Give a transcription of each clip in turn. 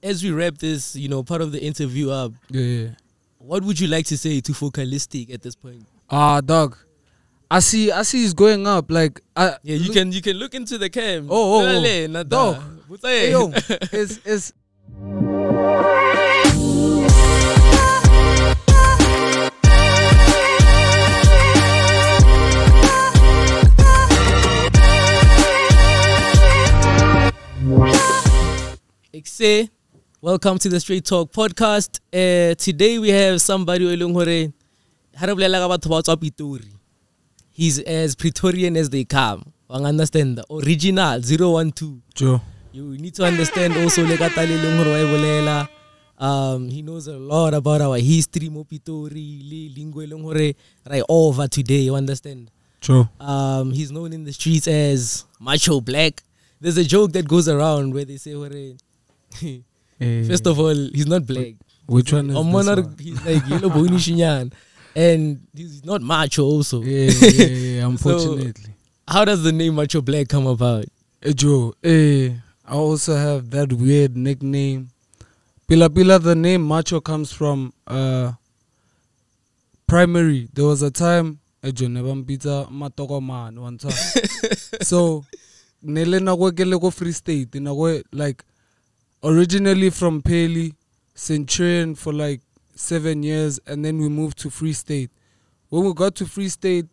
as we wrap this, part of the interview up, what would you like to say to Focalistic at this point? Dog, I see it's going up. Like, you can look into the cam. Dog. Hey, yo, it's welcome to the Str8 Talk podcast. Today we have somebody he's as Praetorian as they come. Understand the original 012. Joe. You need to understand also he knows a lot about our history, Mopitori, lingo right over today, you understand? True. He's known in the streets as Macho Black. There's a joke that goes around where they say, first of all, he's not black. Which one is this one? He's like yellow bony shinyan. And he's not macho also. Yeah, unfortunately. So, how does the name Macho Black come about? Joe, I also have that weird nickname. Pila, the name Macho comes from primary. There was a time pizza matoko man one time. So Nele Free State, like originally from Peli, Centurion for like 7 years, and then we moved to Free State. When we got to Free State,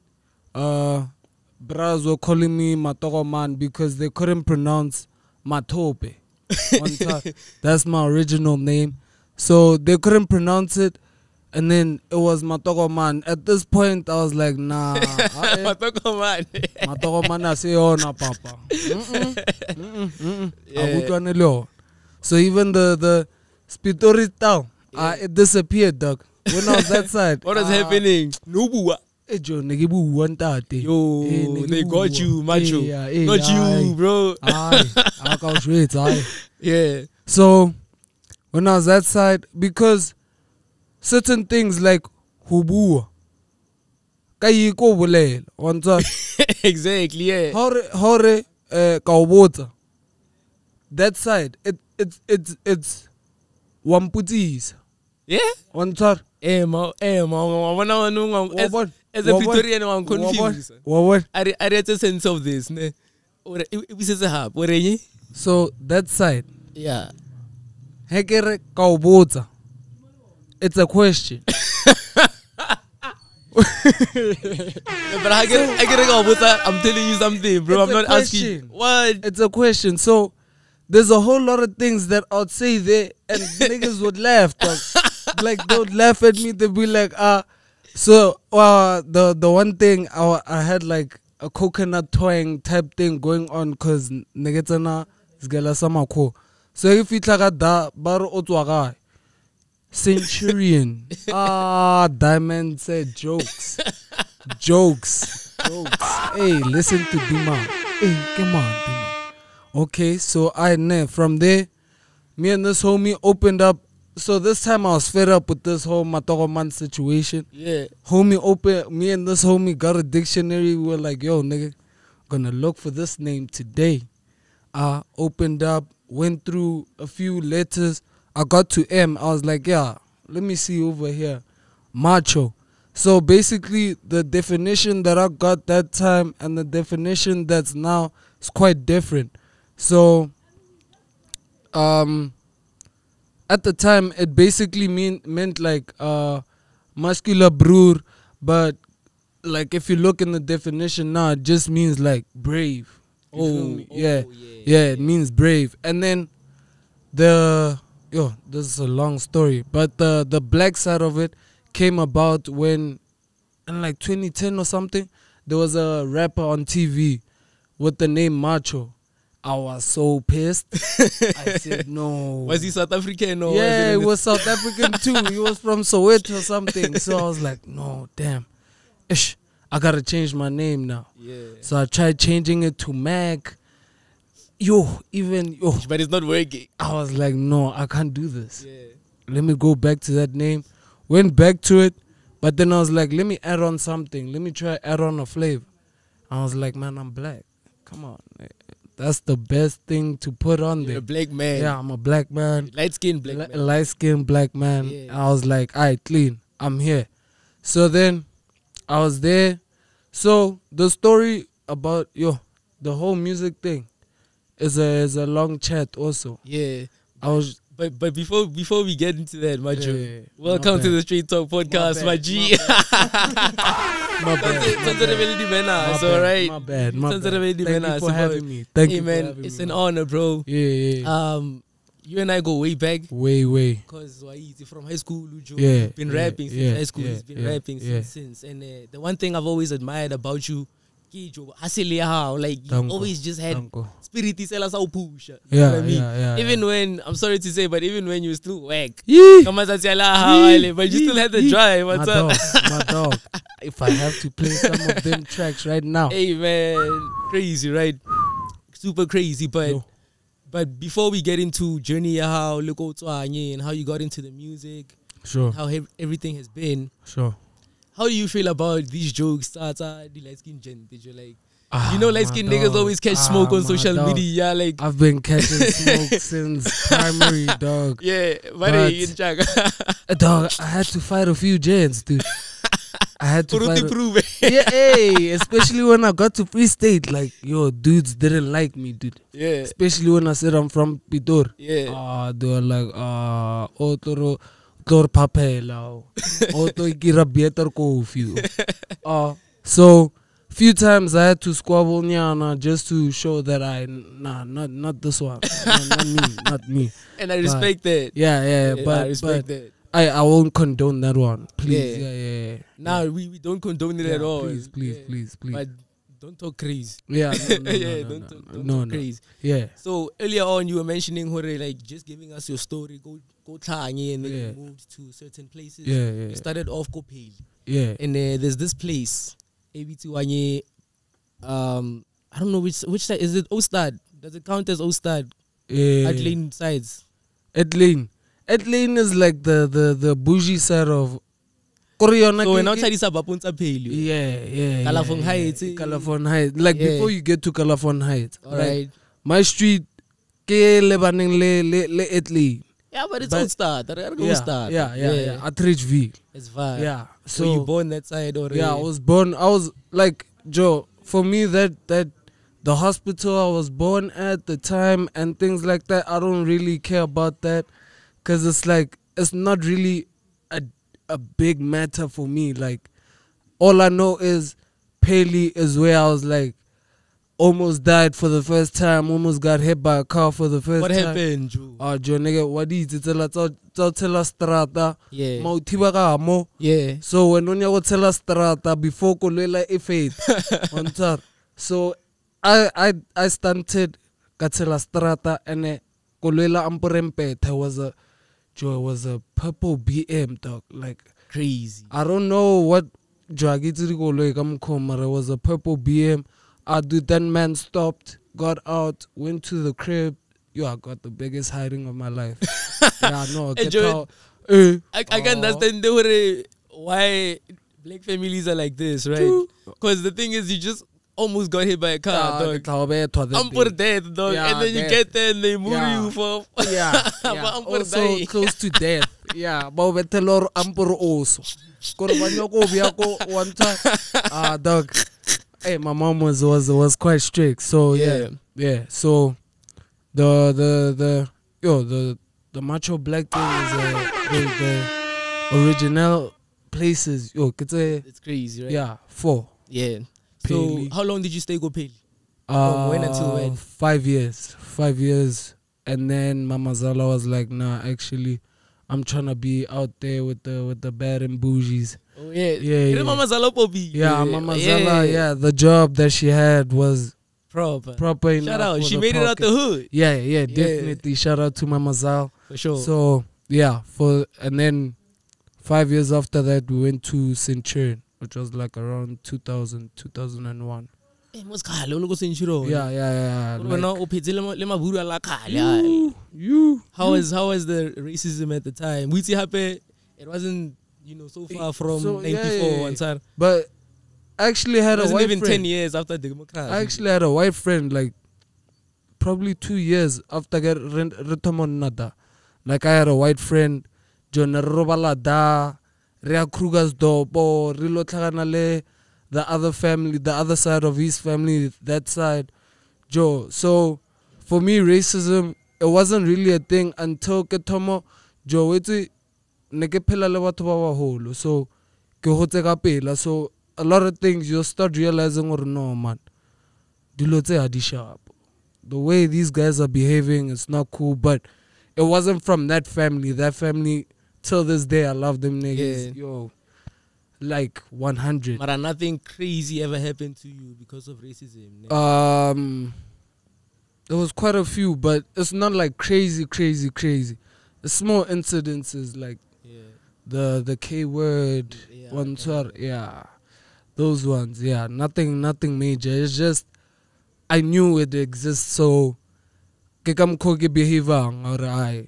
bras were calling me Matoko Man because they couldn't pronounce Matope. That's my original name. So they couldn't pronounce it, and then it was Matoko Man. At this point, I was like, nah. Matoko Man. Matoko Man, I say, oh, na papa. So even the Spitori town, it disappeared, dog. When I was that side. What was happening? Yo, they got you, Macho. Not you, bro. Yeah. So when I was that side, because certain things like Hubu, exactly, yeah. Hore Kaubota. That side, it's Wamputis. Yeah? One tar. As a Praetorian, I'm confused. I read a sense of this. So that side. Yeah. Hekere Kaubota. It's a question. But I get I'm telling you something, bro. I'm not asking. What? It's a question. So there's a whole lot of things that I'd say there, and niggas would laugh. Like they would laugh at me. They'd be like, So the one thing I had like a coconut twang type thing going on because niggas is gala samako. So if you like that, baro otwaga. Centurion. Diamond said jokes. Jokes. Hey, listen to Dima. Hey, come on, Dima. Okay, so from there, me and this homie opened up. So this time I was fed up with this whole Matoko Man situation. Yeah. Me and this homie got a dictionary. We were like, yo, nigga, gonna look for this name today. I opened up, went through a few letters. I got to M. I was like, yeah, let me see over here. Macho. So basically, the definition that I got that time and the definition that's now is quite different. So, at the time, it basically meant like muscular broer, but like if you look in the definition now, it just means like brave. Yeah, it means brave. And then this is a long story, but the black side of it came about when in like 2010 or something, there was a rapper on TV with the name Macho. I was so pissed. I said no. Was he South African or? Yeah, he was South African too. He was from Soweto or something. So I was like, no, damn. I gotta change my name now. Yeah. So I tried changing it to Mag. But it's not working. I was like, no, I can't do this. Yeah. Let me go back to that name. Went back to it, but then I was like, let me add on something. Let me try add on a flavor. I was like, man, I'm black. Come on. That's the best thing to put on You're there. a black man. Yeah, I'm a black man. Light-skinned black man. Light-skinned black man. Yeah. I was like, alright, clean. I'm here. So then I was there. So the story about the whole music thing is a long chat also. Yeah. I was But before we get into that, Macho, Yeah. welcome My to bad. the Str8 Talk podcast, my G. my bad. It's alright. My bad. My bad. Thank Thank you for having me. Thank Hey you for man, having it's me. an honor, bro. Yeah. You and I go way back. Way. Because from high school, Lujo, Yeah, he's been yeah, rapping since yeah, high school. yeah, He's been yeah, rapping yeah. since. And the one thing I've always admired about you, like you Danko, always just had Danko. spirit isela sa push. Yeah. Even when I'm sorry to say, but even when you still whack, Yee. but you still had the drive. My What's up? dog, my dog. If I have to play some of them tracks right now. Hey man, crazy, right? Super crazy, but. Yo. But before we get into journey how look and how you got into the music, Sure. how everything has been, Sure. how do you feel about these jokes? The light skin gent, did you like? Ah, You know, light skin my niggas dog. always catch smoke on my social dog. media, like I've been catching smoke since primary, dog. yeah, But- in Jack. Dog, I had to fight a few gents, dude. I had to fight. prove. Yeah, hey, especially when I got to Free State, like, dudes didn't like me, dude. Yeah, Especially when I said I'm from Pitor. yeah. They were like, Otoro papela. Oto ikira better coffee. So few times I had to squabble nyana just to show that not this one. not me. And I respect that. Yeah, I but respect that. I won't condone that one. Please. Yeah. Now we don't condone it at all. Please. But don't talk crazy. Yeah, Don't talk crazy. Yeah. So earlier on, you were mentioning Hore, like just giving us your story. Go Tlange, and then you moved to certain places. Yeah. You started off Kopeli, Yeah. and there's this place, ABT I don't know which side is it. Ostad? Does it count as Ostad? Yeah. Adlane sides. Adlane is like the bougie side of Koreana. So when outside is Abapunta Pale. Yeah. Kalafong Heights. Kalafon Heights. Like before you get to Kalafon Heights. All right. My street ke lebaning le Adlane. Yeah, but it's Ostad. Ostad. Yeah. At Ridgeville. It's fine. Yeah. So you born that side or? Yeah, I was like, Joe, for me that the hospital I was born at the time and things like that, I don't really care about that, because it's like, it's not really a big matter for me. Like, all I know is Paley is where I was like, almost died for the first time, almost got hit by a car for the first What time. happened, Joe? Joe, nigga, what is it? Tell strata. Yeah. Mautiba ka mo. Yeah. So when you go tell us strata before kolela effect on top. So I stunted Gatela strata and kolela amporempete was a purple BM, dog. Like Crazy. I don't know what dragiti koloi kam komara. It was a purple BM. That man stopped, got out, went to the crib. I got the biggest hiding of my life. Yeah, no, get out. I can understand why black families are like this, right? Because the thing is, you just almost got hit by a car, dog. I'm for death, dog. Yeah, and then you death. get there and they move you for Yeah. I'm for Also dying. close to death. Yeah, but we tell her I'm for also. Dog. Hey, my mom was quite strict. So yeah. So the Macho Black thing is the original places. It's crazy, right? Yeah, 4. Yeah. Peli. So how long did you stay go Peli? From when until when? 5 years. 5 years. And then Mama Zala was like, nah, actually, I'm trying to be out there with the bad and bougies. Oh yeah. Yeah. You know Mama Zala Poppy? Yeah, Mama Zala, yeah, the job that she had was proper enough. Shout out. for She the made it out pocket. the hood. Yeah, definitely. Shout out to Mama Zal. For sure. So yeah, and then 5 years after that we went to Centurion, which was like around 2001. Yeah. How was the racism at the time? It wasn't, so far from So, 94 and But I actually had it a wasn't white even friend. 10 years after democracy. I actually had a white friend, like, probably 2 years after get nada. Like I had a white friend, John Robalada, Rea Kruger's Dobo, Rilo Tlaganale, the other family, the other side of his family, that side, Joe. So for me, racism, it wasn't really a thing until Ketomo, Joe, it's nekepela le batho ba baholo. So ke hotse ka pela. So a lot of things you start realizing or no man. Dilo tse ha di sharp. The way these guys are behaving, it's not cool. But it wasn't from that family. That family, till this day, I love them niggas. Yeah. Yo, like 100. But nothing crazy ever happened to you because of racism? There was quite a few, but it's not like crazy. It's small incidences like the K word, those ones. Yeah, nothing major. It's just I knew it exists, so ke ka mokgo ke behavang or I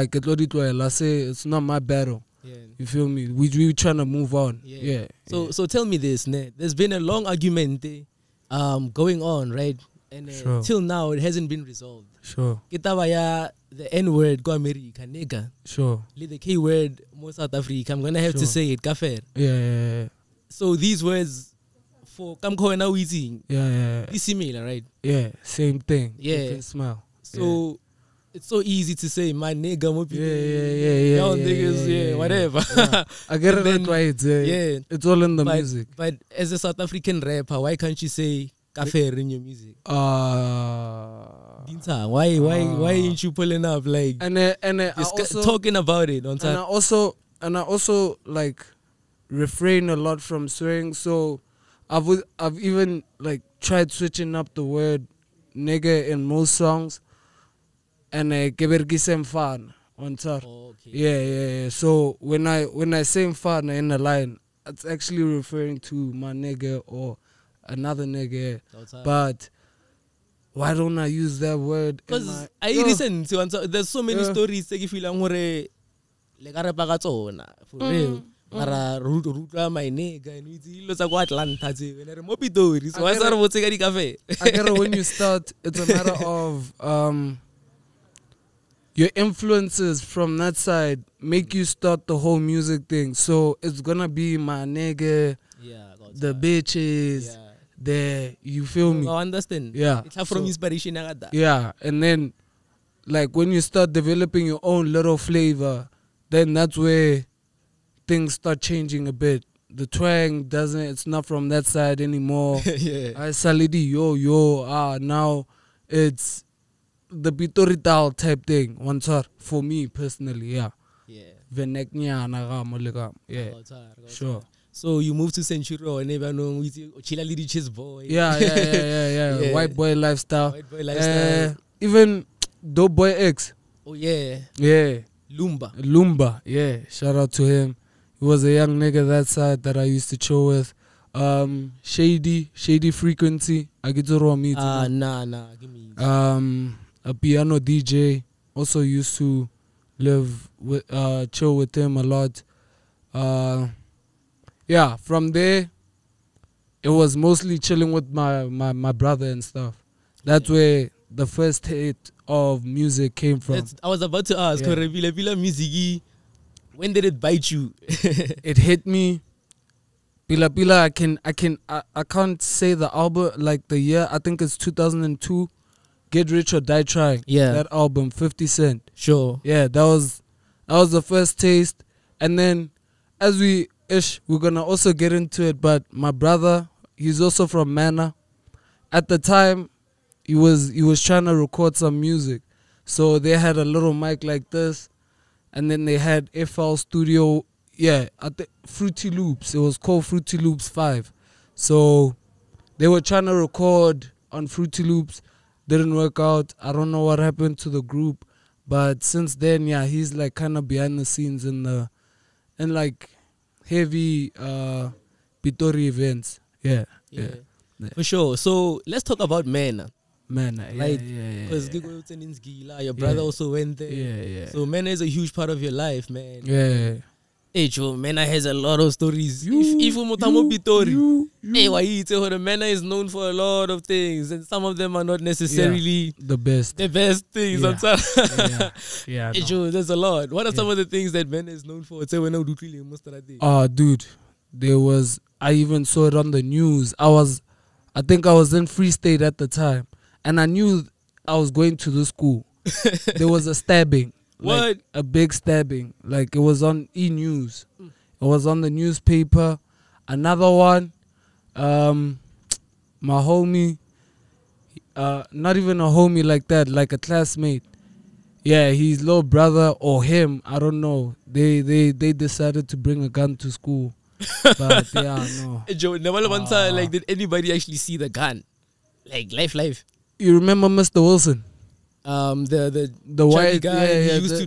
ke tlo di tloela, say it's not my battle. Yeah. You feel me? We trying to move on. Yeah. So tell me this, Ned. There's been a long argument going on, right? And Sure. till now it hasn't been resolved. Sure. Kitaba the N word go America, nigga. Sure. The K word more South Africa. I'm gonna have to Sure. say it, kafir. Yeah. So these words for Kamko now eating Yeah. is similar, right? Yeah. Same thing. Yeah. Different smell. So it's so easy to say my nigga, Yeah. y'all niggas, whatever. Yeah. I get And it then- right. Yeah. It's all in the music. But as a South African rapper, why can't you say kafir in your music? Dinta, why ain't you pulling up like and I also talking about it on time? And I also like refrain a lot from swearing. So I've even like tried switching up the word nigga in most songs, and keberkise mfana on top. Oh, okay. Yeah. So when I say mfana in a line, it's actually referring to my nigga or another nigga. But why don't I use that word? Because I listen to answer. There's so many stories that you feel like le ka repa ka tsona for real. Mara ruta my nigga and we lo tsa kwa Atlanta tse ene re mo Pitori. So why sa re botse ka di cafe? I get it when you start. It's a matter of your influences from that side make you start the whole music thing. So it's gonna be my nigga, the bitches. You feel me? I understand. Yeah. It's from inspiration. Yeah, and then like when you start developing your own little flavor, then that's where things start changing a bit. The twang it's not from that side anymore. I salidi now it's the Pitorital type thing. One sort for me personally, yeah. Sure. So you moved to Century and never know with Chila Liddy's boy. Yeah. White boy lifestyle. Even Dope Boy X. Oh yeah. Yeah. Lumba. Yeah. Shout out to him. He was a young nigga that side that I used to chill with. Shady Frequency. I get to raw meet. Nah. Give me. A piano DJ. Also used to live with chill with him a lot. Yeah, from there, it was mostly chilling with my brother and stuff. That's where the first hit of music came from. I was about to ask, Vila music, when did it bite you? It hit me. Pila, I can't say the album, like the year. I think it's 2002. Get Rich or Die Trying. Yeah. That album, 50 Cent. Sure. Yeah, that was the first taste. And then as we're gonna also get into it, but my brother, he's also from Manor. At the time, he was trying to record some music. So they had a little mic like this, and then they had FL Studio, Fruity Loops. It was called Fruity Loops 5. So they were trying to record on Fruity Loops. Didn't work out. I don't know what happened to the group. But since then, he's like kind of behind the scenes in like heavy Pitori events. Yeah. For sure. So let's talk about Manor. Right? Because your brother also went there. Yeah. So Manor is a huge part of your life, man. Yeah. Hey, Joe, Mena has a lot of stories. If Mutamo Pitori, hey, why you tell her Mena is known for a lot of things, and some of them are not necessarily the best. The best things. Yeah. Hey, Joe, there's a lot. What are some of the things that Mena is known for? Dude, there was. I even saw it on the news. I think I was in Free State at the time, and I knew I was going to the school. There was a stabbing. Like a big stabbing. Like it was on E-News. It was on the newspaper. Another one, my homie, not even a homie like that, like a classmate. Yeah, his little brother or him, I don't know. They decided to bring a gun to school. But yeah, no. Joe, like, did anybody actually see the gun? Like live. You remember Mr. Wilson? The white guy he used to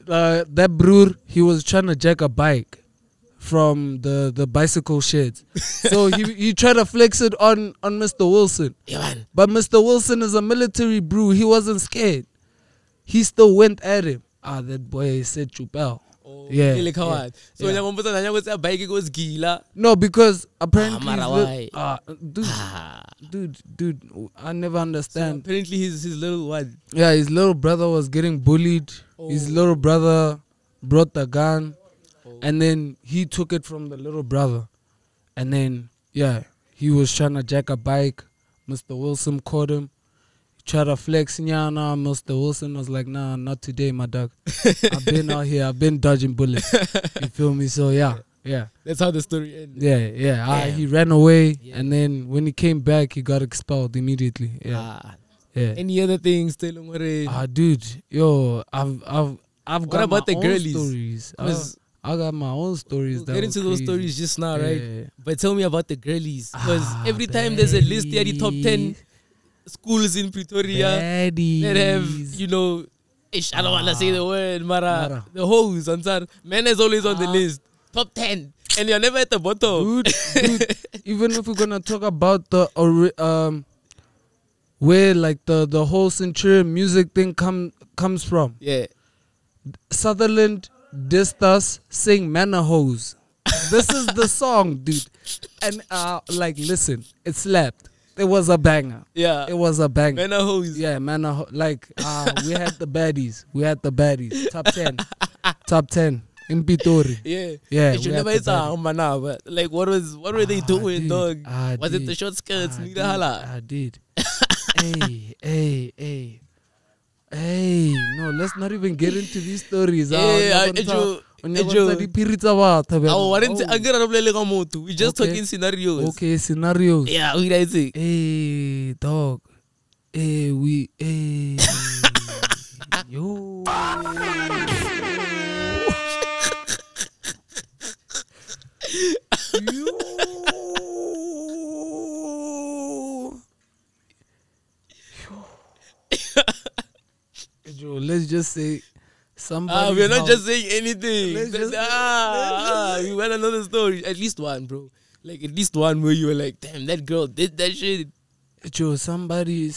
that broer, he was trying to jack a bike from the bicycle sheds. So he tried to flex it on Mr. Wilson. But Mr. Wilson is a military brew. He wasn't scared. He still went at him. That boy said chupel. Yeah. So no, because apparently dude, I never understand. So apparently his little one. Yeah, his little brother was getting bullied. His little brother brought the gun, and then he took it from the little brother, and then he was trying to jack a bike. Mr. Wilson caught him. Try to flex, Mr. Wilson was like, nah, not today, my dog. I've been out here, I've been dodging bullets. You feel me? So yeah. That's how the story ended. Yeah. He ran away, and then when he came back, he got expelled immediately. Yeah. Any other things? Dude, yo, I've got what about the girlies? Stories. I got my own stories. We'll get into those stories just now, right? But tell me about the girlies, because every time there's a list, there are the top 10 schools in Pretoria that have, I don't want to say the word, Mara. The hoes, men is always on the list. Top 10. And you're never at the bottom. Dude, even if we're going to talk about the, where like the whole Centurion music thing comes from. Yeah. Sutherland dissed us, sing Manor Hoes. This is the song, dude. And listen, it slapped. It was a banger. Yeah. It was a banger. Manor Hoes. Yeah, Manor we had the baddies. Top 10. Top 10 in Pitori. Yeah. You never but like what were they doing, dude. Dog? Was it the short skirts? I did. Hey, no, let's not even get into these stories. We just talking scenarios. Okay, scenarios. Yeah, we guys say. Hey, dog. Hey, yo. Let's just say somebody. We're not just saying anything. We want another story. At least one, bro. Like at least one where you were like, damn, that girl did that shit. Joe, somebody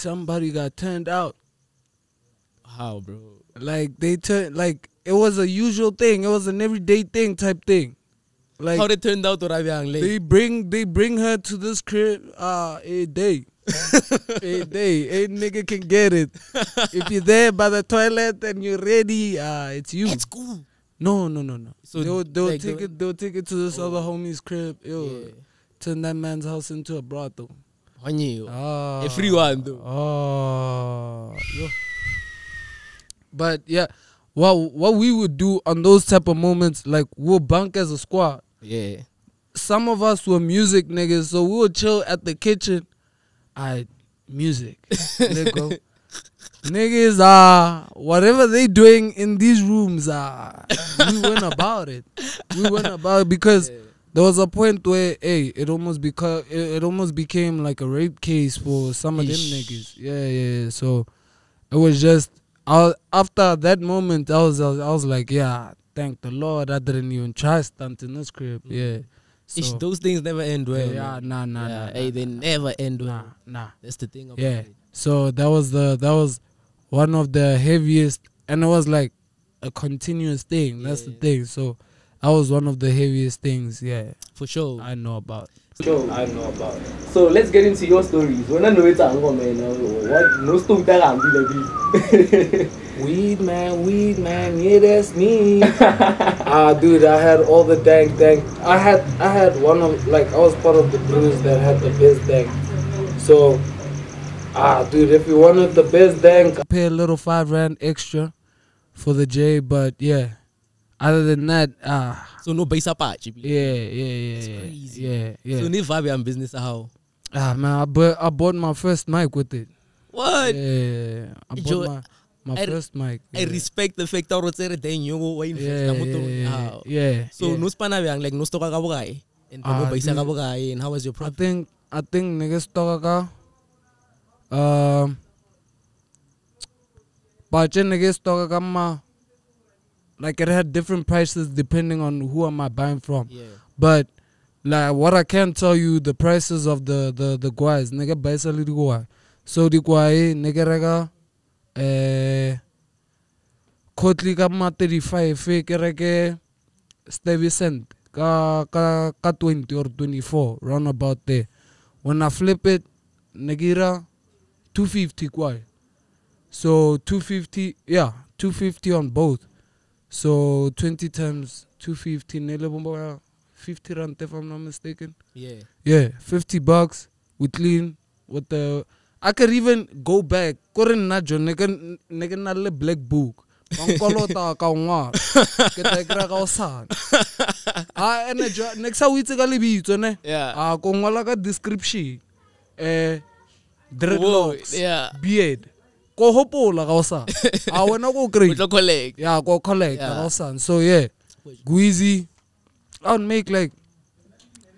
got turned out. How, bro? Like they turned, like it was a usual thing. It was an everyday thing type thing. Like how they turned out to Rabiang. They bring her to this crib a day. A day. A nigga can get it. If you're there by the toilet and you're ready, it's you. It's cool. No. So they'll like take it to this other homie's crib. Turn that man's house into a brothel. A free one though. But yeah, what we would do on those type of moments, like we'll bunk as a squad. Yeah. Some of us were music niggas, so we would chill at the kitchen. Music. Nigga. Niggas, whatever they doing in these rooms, we went about it. Because there was a point where, it almost became like a rape case for some of them niggas. Yeah. So it was just, after that moment, I was like, yeah, thank the Lord, I didn't even try stunt in this crib. Yeah. So, those things never end well. Yeah, nah. They never end well. Nah. That's the thing about it. it. So that was one of the heaviest and it was like a continuous thing. That's the thing. So that was one of the heaviest things. Yeah, for sure. I know about. So let's get into your stories. When I know it's man, what no story that Weed man, yeah, that's me. Dude, I had all the dank. I had one of, like, I was part of the brews that had the best dank. So, dude, if you wanted the best dank, pay a little R5 extra for the J. But yeah, other than that, so no base apart. Yeah. So ni vibe and business how? Man, I bought my first mic with it. What? Yeah, I bought my first mic. I respect the fact that you're saying you go in first. Yeah. So no spana like no stock ka bogai. And no base ka bogai. And how was your profit? I think niggas stock ka. But niggas stock ka ma. Like it had different prices depending on who am I buying from. Yeah. But like what I can tell you, the prices of the guais, nigga buy a little guai. So the guai nigga rega kotli ka ma 35 fake rega Stevie cent ka 20 or 24 round about there. When I flip it, nigga 250 guai. So 250 on both. So 20 times 250, 50 rand if I'm not mistaken. Yeah, $50 with clean with the. I could even go back. Koren najo nigga na le black book. Pangkolota ka ngwa. Kita kira ka osan. Next week ka libito ne. Yeah. Ko ngwala ka description. Dreadlocks. Yeah. Beard. Ko hopola ka osan. Wena go great. Go collect. Yeah, go collect ka osan. So yeah, Guizy. I would make like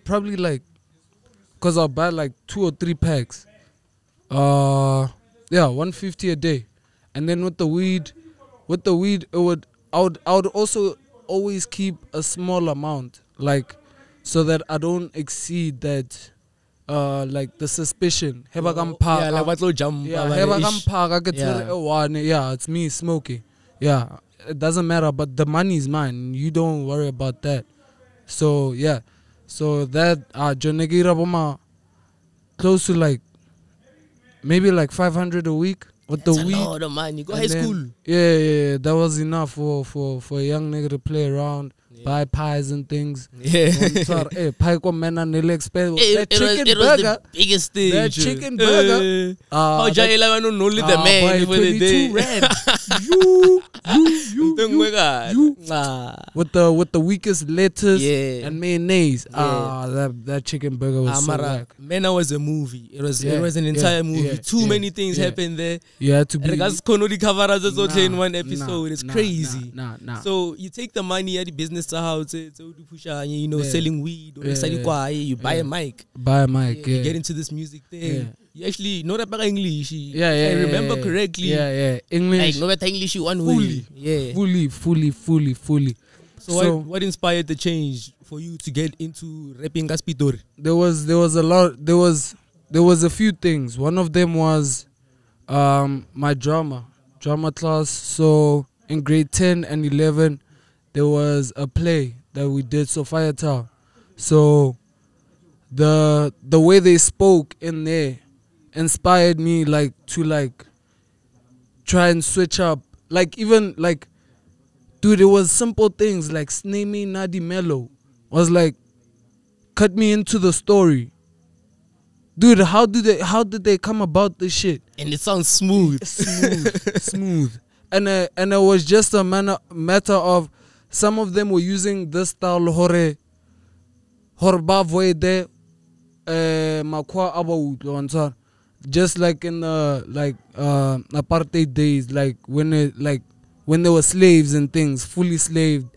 probably like, cause I'll buy like 2 or 3 packs. 150 a day, and then with the weed, I would also always keep a small amount, like, so that I don't exceed that, like the suspicion. It's me smoking. Yeah, it doesn't matter, but the money's mine. You don't worry about that. So yeah, so that Jonegira Boma close to like maybe like 500 a week with That's the weed. A lot of money. Go high school. Yeah, that was enough for a young nigga to play around, buy pies and things. Yeah. Pie ko mena nile expect It was the biggest thing. That chicken burger. How Jaila no only the man for the day. With the weakest lettuce and mayonnaise. That chicken burger was so whack. Mena was a movie. It was an entire movie. Too many things happened there. You had to be. In one episode. It's crazy. Nah. So you take the money at the business house, selling weed or you buy a mic. You get into this music thing. You actually know that English. I remember correctly. English. Like know that English one way. Fully. So what inspired the change for you to get into rapping Gaspitor? There was a lot. There was a few things. One of them was my drama class. So in grade 10 and 11, there was a play that we did, Sophia Tower. So the way they spoke in there inspired me to try and switch up. Like even like, dude, it was simple things like Snemi Nadi Mellow was like, cut me into the story. Dude, how did they come about this shit? And it sounds smooth. Smooth. And it was just a matter of some of them were using this style horba voide makwa abaut, just like in the apartheid days, like when there were slaves and things, fully slaved,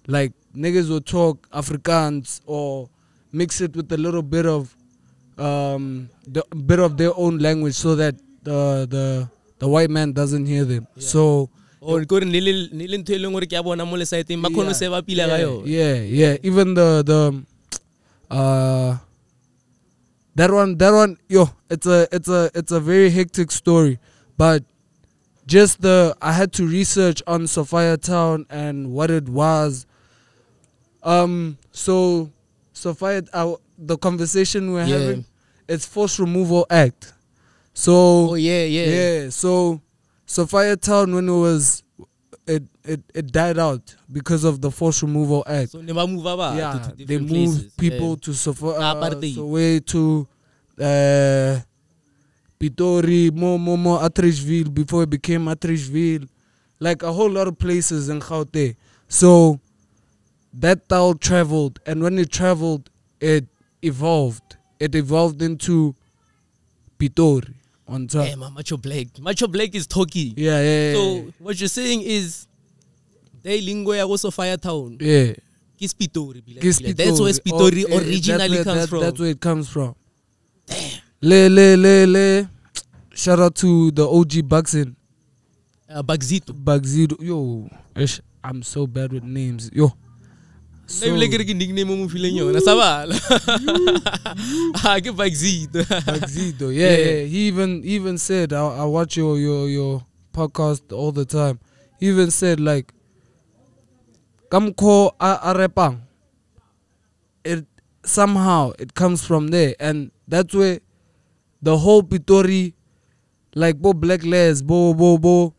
like niggas would talk Afrikaans or mix it with a little bit of their own language so that the white man doesn't hear them. So or go nilin telling or kya bona mole site makono se ba pila gayo. Even the that one, yo, it's a very hectic story, but just I had to research on Sophia Town and what it was. So Sophia, the conversation we're having, it's Forced Removal Act. So so Sophia Town, when it died out because of the Forced Removal Act. So they move they moved people to Soweto, Pitori, more Atteridgeville before it became Atteridgeville, like a whole lot of places in Gauteng. So that towel traveled, and when it traveled, it evolved. It evolved into Pitori on top. Yeah, Macho Black. Macho Black is talky. Yeah. So what you're saying is, they lingua ya Sophia Town. Yeah. It's Pitori. Pitori. That's where Pitori originally comes from. That's where it comes from. Damn. Le. Shout out to the OG Buxin. Bagzito. Yo, I'm so bad with names. Yo. So, Bagzito. Yeah. He even said, I watch your podcast all the time. He even said like, Kamko arepang. It somehow it comes from there, and that's where the whole Pitori, like bo black layers, bo,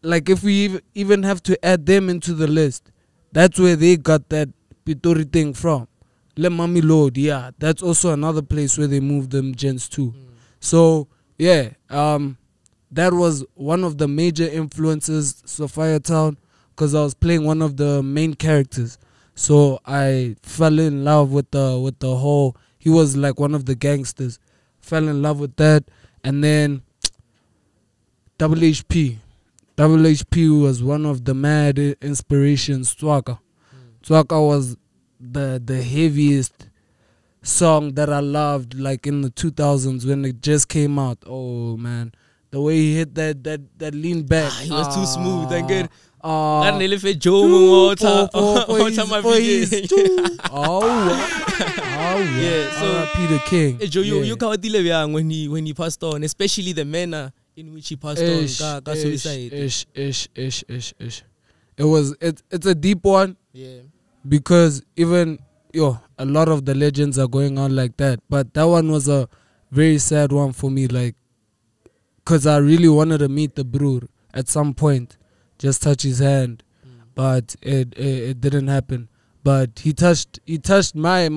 like if we even have to add them into the list, that's where they got that Pitori thing from. Le Mami Lord, yeah, that's also another place where they moved them gents too. So yeah, that was one of the major influences, Sophia Town, because I was playing one of the main characters. So I fell in love with the whole. He was like one of the gangsters. Fell in love with that, and then WHP. WHP was one of the mad inspirations. Tswaka was the heaviest song that I loved, like in the 2000s when it just came out. Oh man, the way he hit that lean back. He was too smooth and good. Oh, yeah. So Peter King. You when he passed on, especially the manner in which he passed on. Suicide. It's a deep one. Yeah. Because even a lot of the legends are going on like that, but that one was a very sad one for me, like, cause I really wanted to meet the Broer at some point, just touch his hand, but it didn't happen. But he touched my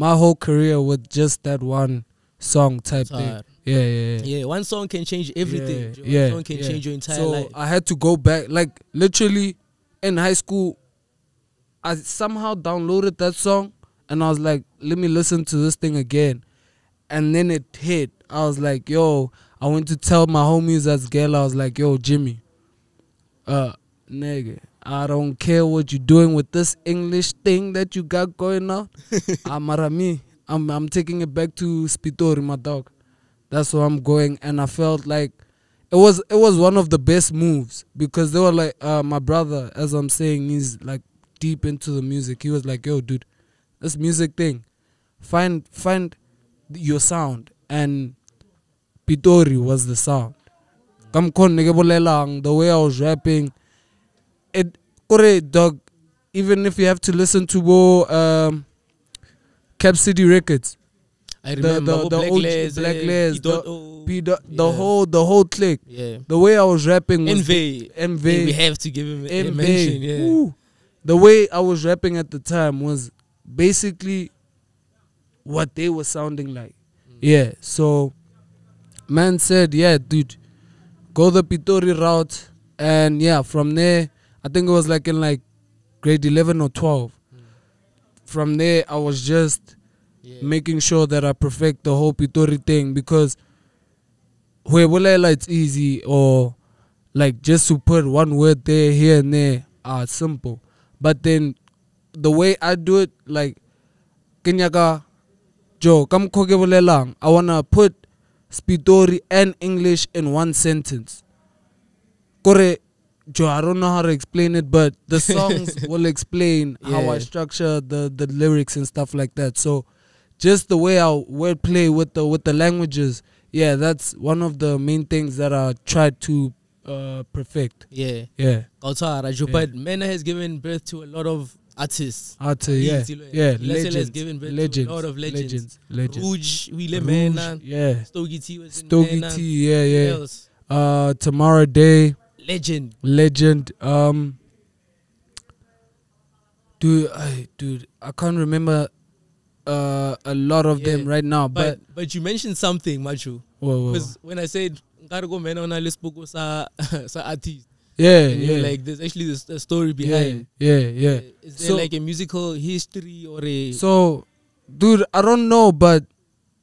whole career with just that one song type thing. Yeah. One song can change everything. One song can change your entire life. So I had to go back, like literally in high school. I somehow downloaded that song and I was like, let me listen to this thing again. And then it hit. I was like, yo, I went to tell my homies as girl, I was like, yo, Jimmy, nigga, I don't care what you're doing with this English thing that you got going on. I'm taking it back to Spitori, my dog. That's where I'm going. And I felt like it was one of the best moves, because they were like, my brother, as I'm saying, he's like deep into the music. He was like, yo, dude, this music thing, find your sound. And Pitori was the sound. The way I was rapping, it dog. Even if you have to listen to Cap City Records, I remember the Black OG Layers, Black Layers, the whole clique. Yeah. The way I was rapping was MV. We have to give him a mention. Yeah. Ooh. The way I was rapping at the time was basically what they were sounding like. Yeah. So man said, yeah, dude, go the Pitori route. And yeah, from there, I think it was like in like grade 11 or 12. From there, I was just making sure that I perfect the whole Pitori thing, because it's easy, or like just to put one word there, here and there, simple. But then the way I do it, like, Kenyaka Joe, kam koke bolelang, I wanna put Spitori and English in one sentence. Kore Joe, I don't know how to explain it, but the songs will explain how I structure the lyrics and stuff like that. So just the way I wordplay with the languages, yeah, that's one of the main things that I tried to perfect. Yeah. Yeah. But Mena has given birth to a lot of artists. Yeah. Legends. Has given birth to a lot of legends. Rouge, Wile Rouge, Mena. yeah. Stogie T was in Stogie Mena. T, yeah. Who else? Tamara Day. Legend. Dude, I can't remember a lot of them right now. But you mentioned something, Macho. Because when I said Nkargo Mena on list book sa artist. Yeah. Like there's actually a story behind. Yeah. Is there like a musical history or a? So, dude, I don't know, but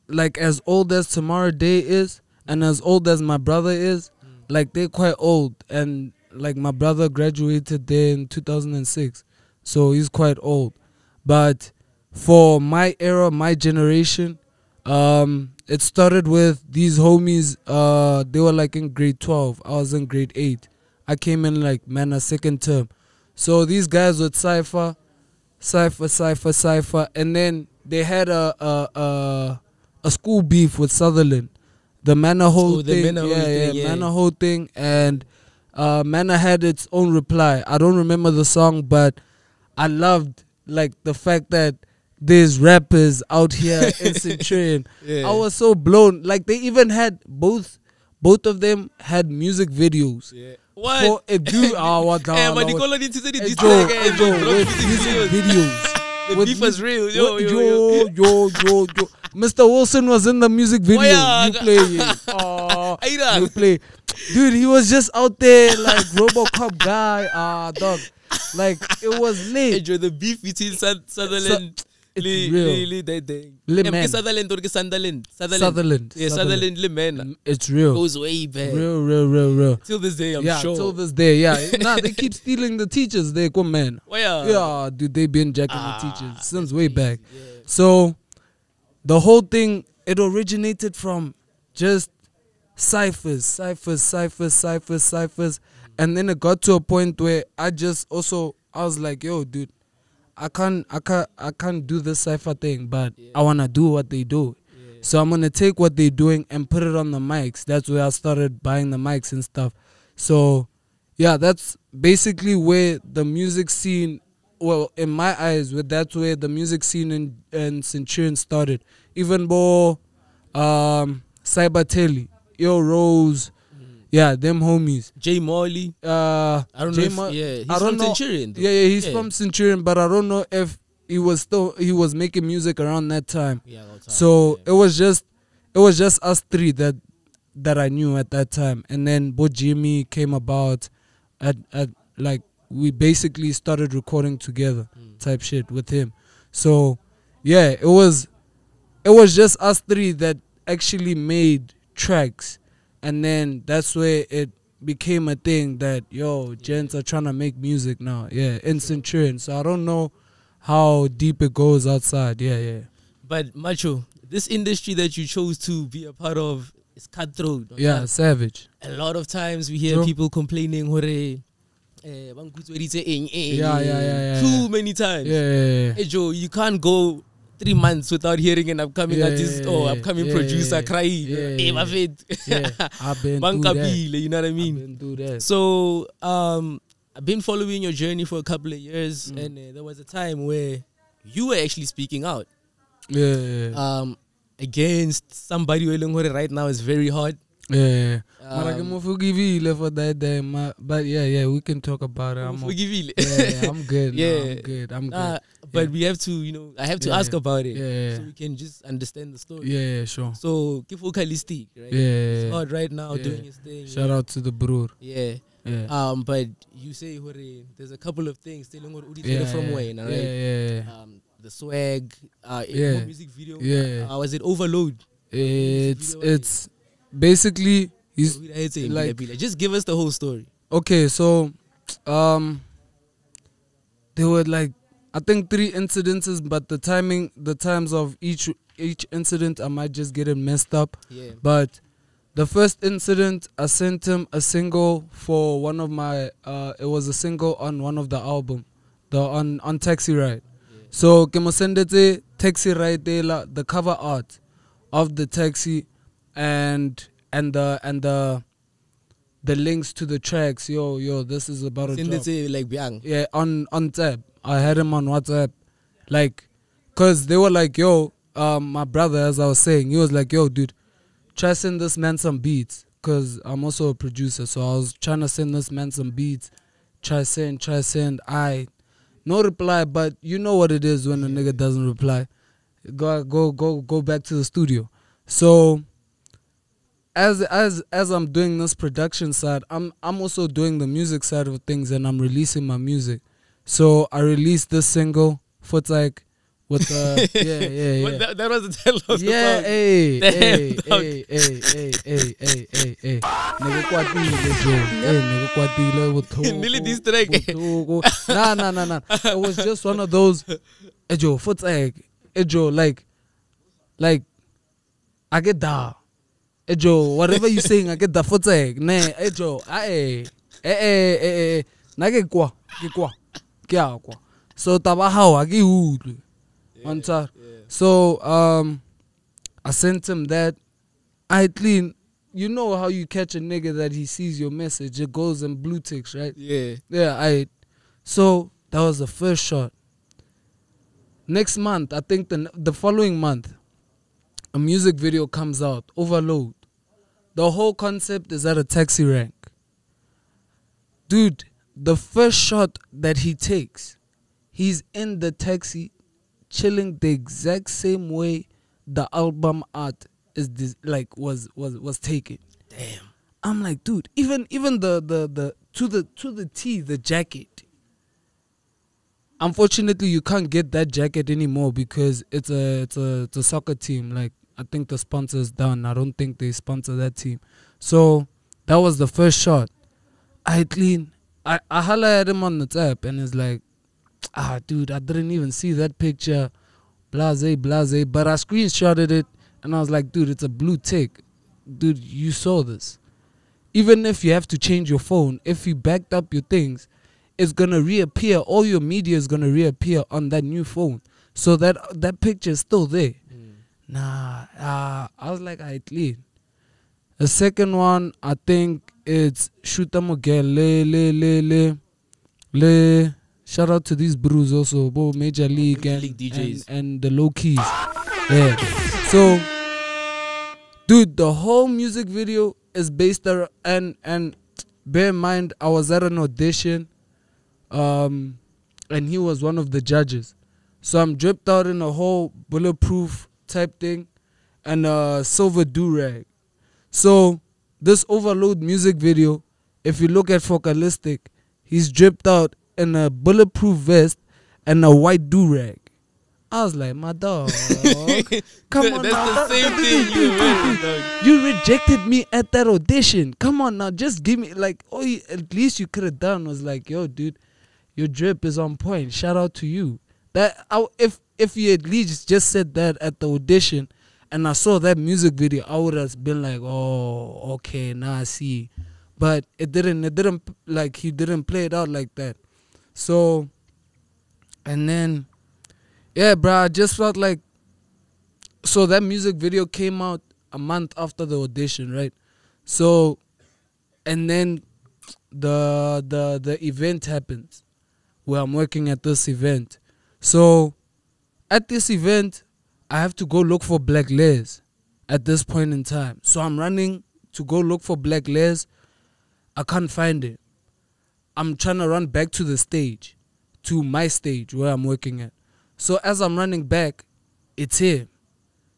like as old as Tamara Day is, and as old as my brother is, like they're quite old, and like my brother graduated there in 2006, so he's quite old. But for my era, my generation, it started with these homies. They were like in grade 12. I was in grade 8. I came in like second term. So these guys would cipher, and then they had a school beef with Sutherland. The Manor whole thing, Manor whole thing, and Manor had its own reply. I don't remember the song, but I loved like the fact that there's rappers out here in Centurion. I was so blown. Like they even had both of them had music videos. What? For a dude, what the music videos. The beef was real. Yo. Mr. Wilson was in the music video. You play it. You play. Dude, he was just out there like Robocop guy. Dog. Like, it was lit. Enjoy the beef between Sutherland. Sutherland. Yeah, Sutherland, Limena. It's real. Goes way back. Real. Till this day, I'm sure. Yeah, till this day, yeah. Nah, they keep stealing the teachers. They come, man. Yeah, dude, they been jacking the teachers since way back. Yeah. So, the whole thing, it originated from just ciphers. And then it got to a point where I was like, yo, dude, I can't do this cipher thing, but I wanna do what they do. So I'm gonna take what they're doing and put it on the mics. That's where I started buying the mics and stuff. So yeah, that's basically where the music scene, well, in my eyes, that's where the music scene in Centurion started. Even more Cyber Telly, Yo Rose, yeah, them homies. J Molly. I don't know. He's from Centurion. Yeah, he's from Centurion, but I don't know if he was making music around that time. Yeah, so it was just us three that I knew at that time, and then Bo Jimmy came about at like we basically started recording together type shit with him. So yeah, it was just us three that actually made tracks. And then that's where it became a thing that, gents are trying to make music now. Yeah, in Centurion. So I don't know how deep it goes outside. Yeah. But Macho, this industry that you chose to be a part of is cutthroat. Yeah, savage. A lot of times we hear people complaining, too many times. Yeah. Hey Joe, you can't go 3 months without hearing an upcoming artist or upcoming producer crying. I've been through that. You know what I mean? I've been through that. So I've been following your journey for a couple of years, and there was a time where you were actually speaking out. Against somebody who right now is very hard. For that, but yeah, we can talk about it. I'm good. I'm good. But we have to, I have to ask about it, so we can just understand the story. Yeah, sure. So, Focalistic, right? Yeah, it's hard right now doing his thing. Shout out to the brother. Yeah. But you say there's a couple of things from Wayne, right? Yeah. The swag, music video. Was it Overload? It's basically he's like, just give us the whole story. Okay, so there were like I think 3 incidences, but the times of each incident I might just get it messed up. Yeah. But the first incident, I sent him a single for one of my it was a single on one of the album, on Taxi Ride. Yeah. So Kemosendete Taxi Ride the cover art of the taxi and the the links to the tracks. Yo, this is about to drop. Like Biang. Yeah, on tab. I had him on WhatsApp, like, cause they were like, yo, my brother, as I was saying, he was like, yo, dude, try send this man some beats, cause I'm also a producer, so I was trying to send this man some beats. Try send. No reply, but you know what it is when a nigga doesn't reply. Go back to the studio. So as I'm doing this production side, I'm also doing the music side of things, and I'm releasing my music. So I released this single, Futsaik, with yeah. That was the title of the song. Hey. Nigga kwatile with Nearly distract. Nah. It was just one of those Ejo, Futsaik. Ejo, like I get that. Ejo, whatever you saying, I get the Futsaik. Nah, Ejo, nage kwa. So tabahaw agi hood. So I sent him that. I clean. You know how you catch a nigga that he sees your message, it goes in blue ticks, right? Yeah. So that was the first shot. Next month, I think the following month, a music video comes out, Overload. The whole concept is at a taxi rank. Dude, the first shot that he takes, he's in the taxi chilling the exact same way the album art is was taken. Damn. I'm like, dude, even the to the T, the jacket. Unfortunately, you can't get that jacket anymore because it's a soccer team. Like, I think the sponsor is done. I don't think they sponsor that team. So that was the first shot. I holla at him on the tab, and it's like, dude, I didn't even see that picture. Blase. But I screenshotted it, and I was like, dude, it's a blue tick. Dude, you saw this. Even if you have to change your phone, if you backed up your things, it's going to reappear. All your media is going to reappear on that new phone. So that picture is still there. Nah, I was like, I clean. The second one, I think it's Shoota Mogel. Le. Shout out to these brews also, both Major League and DJs and the low keys. Yeah. So, dude, the whole music video is based around, and bear in mind, I was at an audition, and he was one of the judges. So I'm dripped out in a whole bulletproof type thing and a silver do-rag. So this Overload music video, if you look at Focalistic, he's dripped out in a bulletproof vest and a white do-rag. I was like, my dog, come on. That's the same thing you went, dog. You rejected me at that audition. Come on now, just give me, like, at least you could have done was like, yo, dude, your drip is on point. Shout out to you. If you at least just said that at the audition and I saw that music video, I would have been like, oh, okay, now I see. But it didn't, like, he didn't play it out like that. So, and then, yeah, bro, I just felt like, so that music video came out a month after the audition, right? So, and then the event happens where I'm working at this event. So, at this event, I have to go look for Black Les at this point in time. So I'm running to go look for Black Les. I can't find it. I'm trying to run back to the stage, to my stage where I'm working at. So as I'm running back, it's him.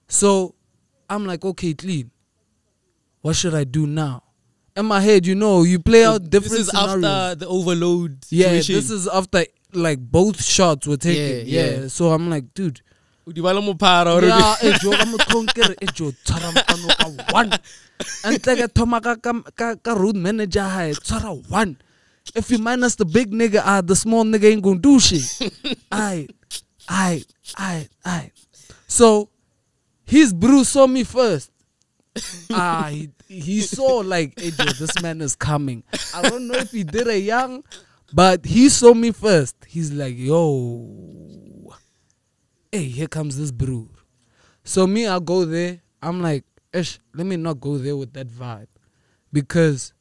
So I'm like, okay, clean. What should I do now? In my head, you know, you play out different scenarios. This is after the Overload situation. situation. Yeah, this is after, like, both shots were taken. Yeah. So I'm like, dude. Yeah, ejo ka motlhonkere ejo tshwara mfano ka one. And like a thoma ka road manager hae tshwara one. If you minus the big nigga, the small nigga ain't gonna do shit. Aye. So his brew saw me first. He saw like, hey, Joe, this man is coming. I don't know if he did a young, but he saw me first. He's like, yo, hey, here comes this brew. So me, I go there. I'm like, let me not go there with that vibe, because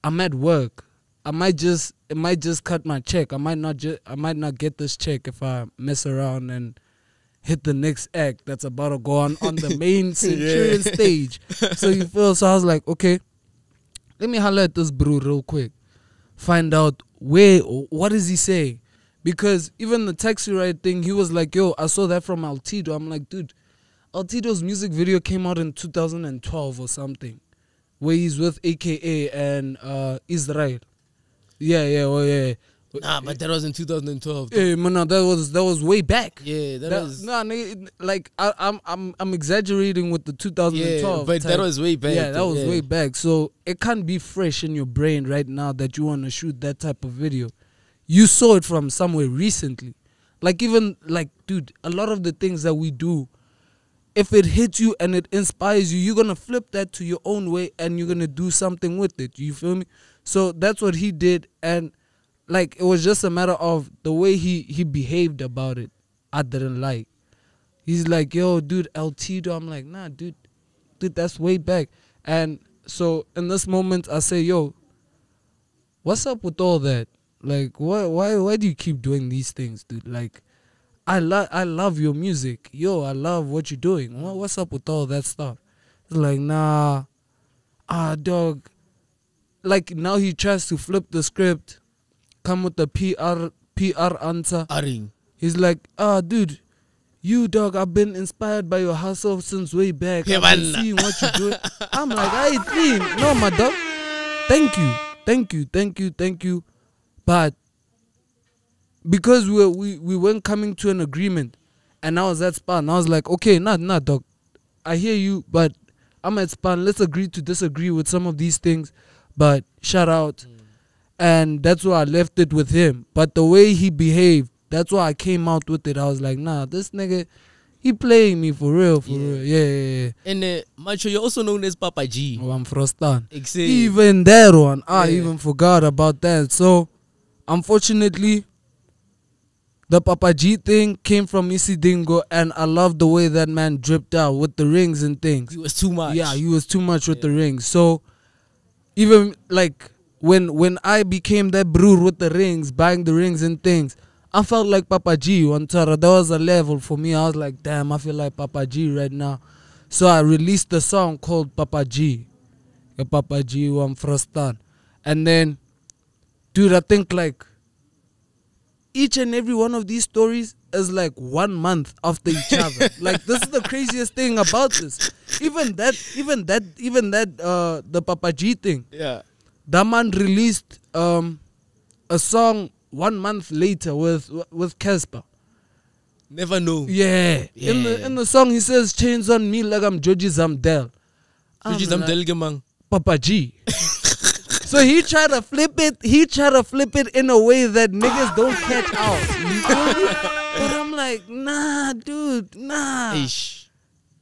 I'm at work. It might just cut my check. I might not get this check if I mess around and hit the next act that's about to go on the main Centurion stage. So you feel, so I was like, okay, let me holler at this bro real quick. Find out what is he saying? Because even the taxi ride thing, he was like, yo, I saw that from Altido. I'm like, dude, Altido's music video came out in 2012 or something, where he's with AKA and Israel. Yeah. Nah, but that was in 2012. Yeah, man, no, that was way back. Yeah, that was. Nah, like I'm exaggerating with the 2012. Yeah, but type. that was way back. Yeah, that was way back. So it can't be fresh in your brain right now that you want to shoot that type of video. You saw it from somewhere recently. Like even like, dude, a lot of the things that we do, if it hits you and it inspires you, you're gonna flip that to your own way and you're gonna do something with it. You feel me? So that's what he did, and like it was just a matter of the way he behaved about it. I didn't like. He's like, yo, dude, Altido. I'm like, nah, dude, that's way back. And so in this moment, I say, yo, what's up with all that? Like, why do you keep doing these things, dude? Like, I love your music. Yo, I love what you're doing. What's up with all that stuff? It's like, nah, dog. Like, now he tries to flip the script, come with the PR answer. He's like, dude, you, dog, I've been inspired by your hustle since way back. I've been seeing what you're doing. I'm like, I clean. No, my dog. Thank you. But because we weren't coming to an agreement, and I was at Span, I was like, okay, nah, dog, I hear you, but I'm at Span. Let's agree to disagree with some of these things, but shout out. And that's why I left it with him. But the way he behaved, that's why I came out with it. I was like, nah, this nigga, he playing me for real. Yeah. And Macho, you're also known as Papa G. Oh, I'm Frostan. Exactly. Even that one, I even forgot about that. So, unfortunately, the Papa G thing came from Isidingo, and I love the way that man dripped out with the rings and things. He was too much. Yeah, he was too much with the rings. So, even like when I became that brewer with the rings, buying the rings and things, I felt like Papa G. That was a level for me. I was like, damn, I feel like Papa G right now. So I released the song called Papa G. Papa G, I'm Frostan. And then, dude, I think like each and every one of these stories is like 1 month after each other. Like, this is the craziest thing about this. Even that, the Papa G thing. Yeah. That man released a song 1 month later with Casper. Never know. Yeah. In the song he says, chains on me like I'm Georgie Zamdel. Georgie Zamdel gemang. Papa G. So he tried to flip it. He tried to flip it in a way that niggas don't catch out. You feel me? But I'm like, nah, dude, nah.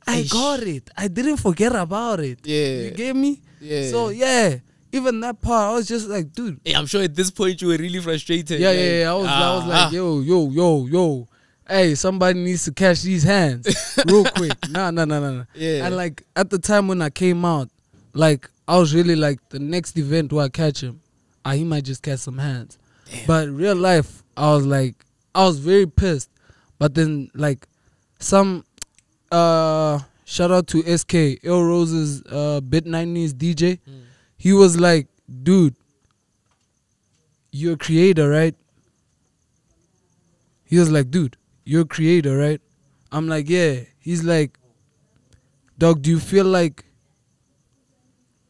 I got it. I didn't forget about it. Yeah. You get me? Yeah. So yeah, even that part, I was just like, dude. Hey, I'm sure at this point you were really frustrated. Yeah. I was like, yo. Hey, somebody needs to catch these hands real quick. Nah. Yeah. And like at the time when I came out, like I was really like, the next event where I catch him, he might just catch some hands. Damn. But real life, I was very pissed. But then like some shout out to SK, Earl Rose's Bit 90s DJ. He was like, dude, you're a creator, right? He was like, dude, you're a creator, right? I'm like, yeah. He's like, dog, do you feel like...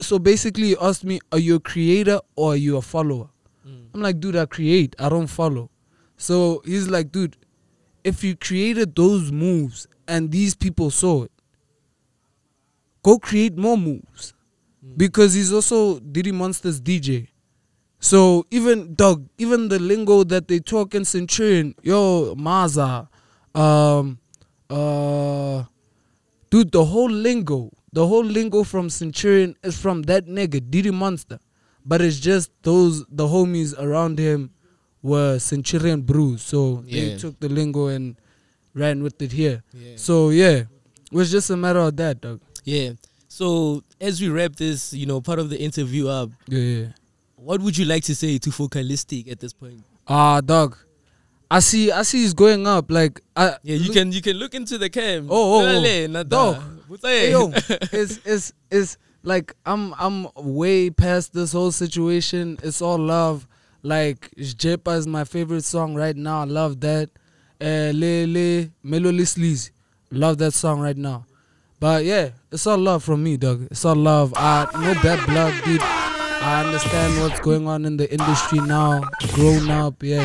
So basically he asked me, are you a creator or are you a follower? I'm like, dude, I create, I don't follow. So he's like, dude, if you created those moves and these people saw it, go create more moves. Because he's also Diddy Monster's DJ. So even the lingo that they talk in Centurion, yo, Maza, dude, the whole lingo from Centurion is from that nigga, Diddy Monster. But it's just the homies around him were Centurion brews. So they took the lingo and ran with it here. Yeah. So yeah, it was just a matter of that, dog. Yeah. So as we wrap this, part of the interview up, What would you like to say to Focalistic at this point? Dog. I see he's going up. Like yeah, you can look into the cam. Dog. Hey, yo, it's like I'm way past this whole situation. It's all love. Like Jepa is my favorite song right now. I love that. Melody Sleazy. Love that song right now. But yeah, it's all love from me, dog. It's all love. No bad blood, dude. I understand what's going on in the industry now. Grown up, yeah.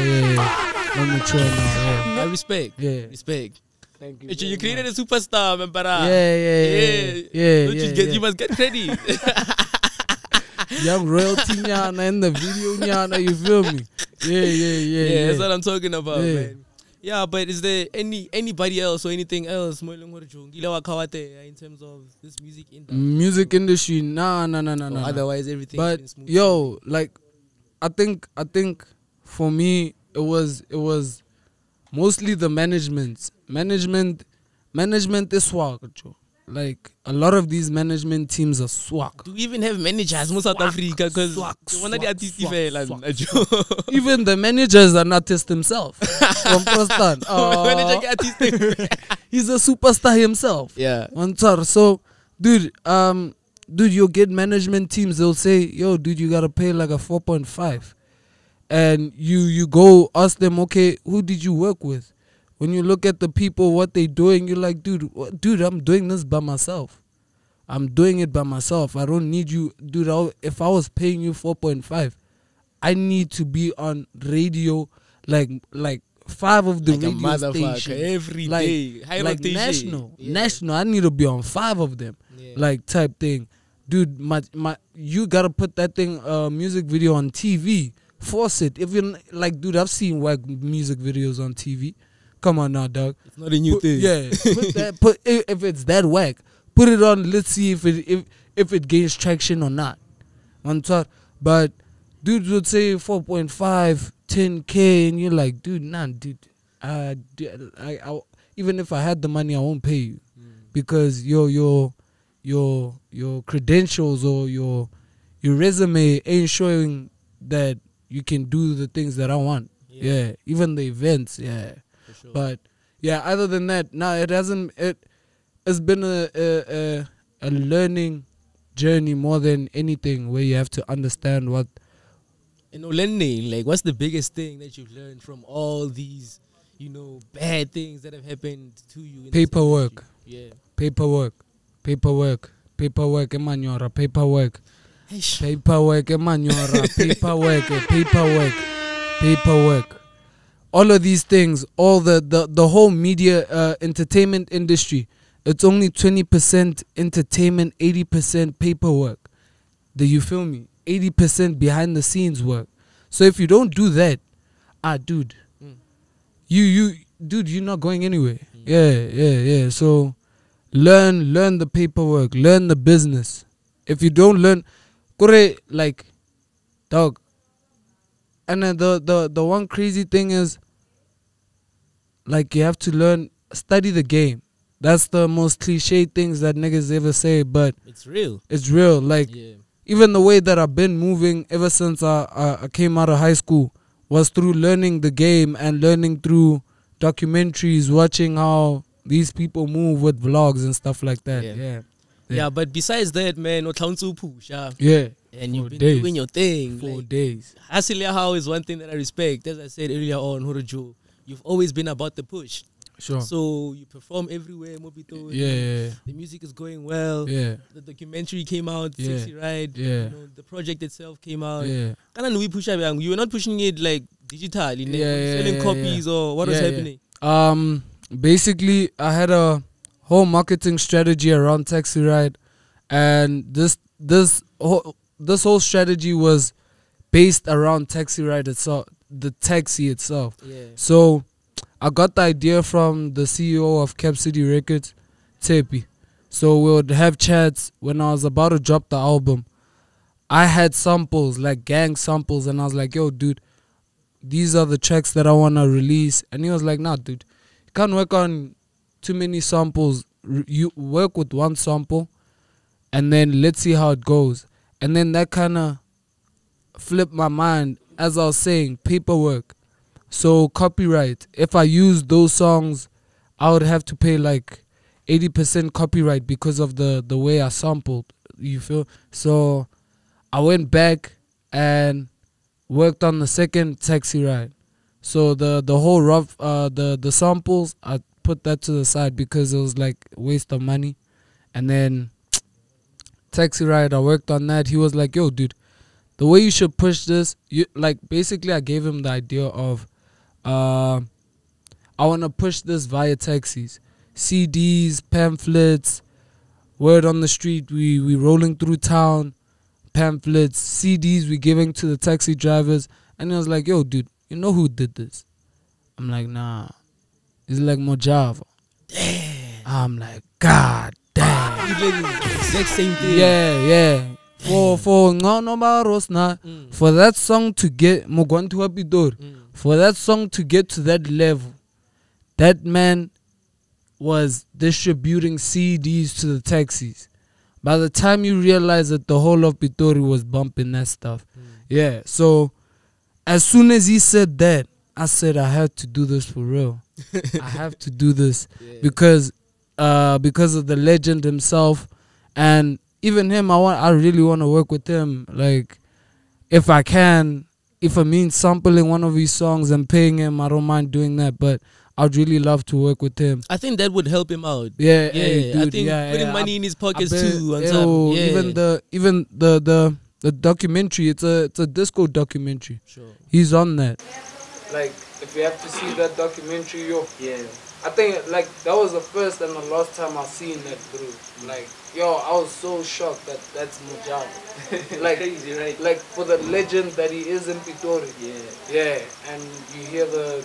I'm mature now, yeah. I respect. Yeah. Respect. Thank you. You created a superstar, man, para. Yeah. You must get credit. Young royalty nyana in the video nyana, you feel me? Yeah. That's what I'm talking about, man. Yeah, but is there anybody else or anything else in terms of this music industry? Music industry, nah. Otherwise, everything. But is smooth. yo, like, I think for me it was mostly the management. Management is swag, Joe. Like a lot of these management teams are swag. Do we even have managers in South Africa? Because even the managers are an artist himself. From Prostan. He's a superstar himself. Yeah. So, dude, you'll get management teams. They'll say, yo, dude, you gotta pay like a 4.5, and you go ask them, okay, who did you work with? When you look at the people, what they doing, you're like, dude, I'm doing this by myself. I'm doing it by myself. I don't need you. Dude, if I was paying you 4.5, I need to be on radio, like 5 of the radio stations. Every day. High like rotation. National. I need to be on 5 of them. Yeah. Like type thing. Dude, you got to put that thing, music video on TV. Force it. If you're like, dude, I've seen whack music videos on TV. Come on now, dog. It's not a new thing. Yeah, if it's that whack, put it on. Let's see if it gains traction or not. On top, but dudes would say 4.5, 10K, and you're like, dude, nah, dude. I even if I had the money, I won't pay you because your credentials or your resume ain't showing that you can do the things that I want. Yeah, even the events. Yeah. Sure. But yeah, other than that, it hasn't. It's been a learning journey more than anything, where you have to understand what. Learning, like, what's the biggest thing that you've learned from all these, bad things that have happened to you? Paperwork. Yeah. Paperwork, emanyora, paperwork, emanyora, paperwork. All of these things, all the whole media entertainment industry, it's only 20% entertainment, 80% paperwork. Do you feel me? 80% behind the scenes work. So if you don't do that, dude, you're not going anywhere. Yeah. So learn the paperwork, learn the business. If you don't learn, like, dog. And then the one crazy thing is, like, you have to study the game. That's the most cliche things that niggas ever say, but it's real. It's real. Like, even the way that I've been moving ever since I came out of high school was through learning the game and learning through documentaries, watching how these people move with vlogs and stuff like that. Yeah, but besides that, man, push. Yeah. And you've been doing your thing. 4 days. Hustling how is one thing that I respect. As I said earlier on, Horojo, you've always been about the push. Sure. So you perform everywhere, Mobito. Yeah. The music is going well. Yeah. The documentary came out, Sexy Ride. Yeah. The project itself came out. Yeah. You were not pushing it like digitally, selling copies or what was happening? Basically, I had a whole marketing strategy around Taxi Ride, and this whole strategy was based around Taxi Ride itself, the taxi itself. Yeah. So I got the idea from the CEO of Cap City Records, Tepi. So we would have chats when I was about to drop the album. I had samples, like gang samples, and I was like, yo, dude, these are the tracks that I want to release. And he was like, nah, dude, you can't work on too many samples. You work with one sample, and then let's see how it goes. And then that kind of flipped my mind as I was saying paperwork. So copyright. If I use those songs, I would have to pay like 80% copyright because of the way I sampled. You feel? So I went back and worked on the second taxi ride. So the whole rough the samples, I put that to the side because it was like a waste of money. And then taxi ride, I worked on that. He was like, yo dude, the way you should push this, you like, basically I gave him the idea of I want to push this via taxis, CDs, pamphlets, word on the street, we rolling through town, pamphlets, CDs we giving to the taxi drivers. And he was like, yo dude, you know who did this? I'm like, nah. He's like, Mojava. Damn. I'm like, God damn. You did the exact same thing. Yeah. For that song to get for that song to get to that level, that man was distributing CDs to the taxis. By the time you realize that the whole of Pitori was bumping that stuff. Yeah, so as soon as he said that, I said I have to do this for real. I have to do this because of the legend himself, and even him. I really want to work with him. Like, if I can, if it means sampling one of his songs and paying him, I don't mind doing that. But I'd really love to work with him. I think that would help him out. Yeah, yeah. Hey, dude, I think putting money in his pockets too. On Even the documentary. It's a disco documentary. Sure. He's on that. Like, if you have to see that documentary, I think like that was the first and the last time I seen that group. Like, I was so shocked that that's Mojava. Like, crazy, right? Like, for the legend that he is in Pitori. Yeah, and you hear the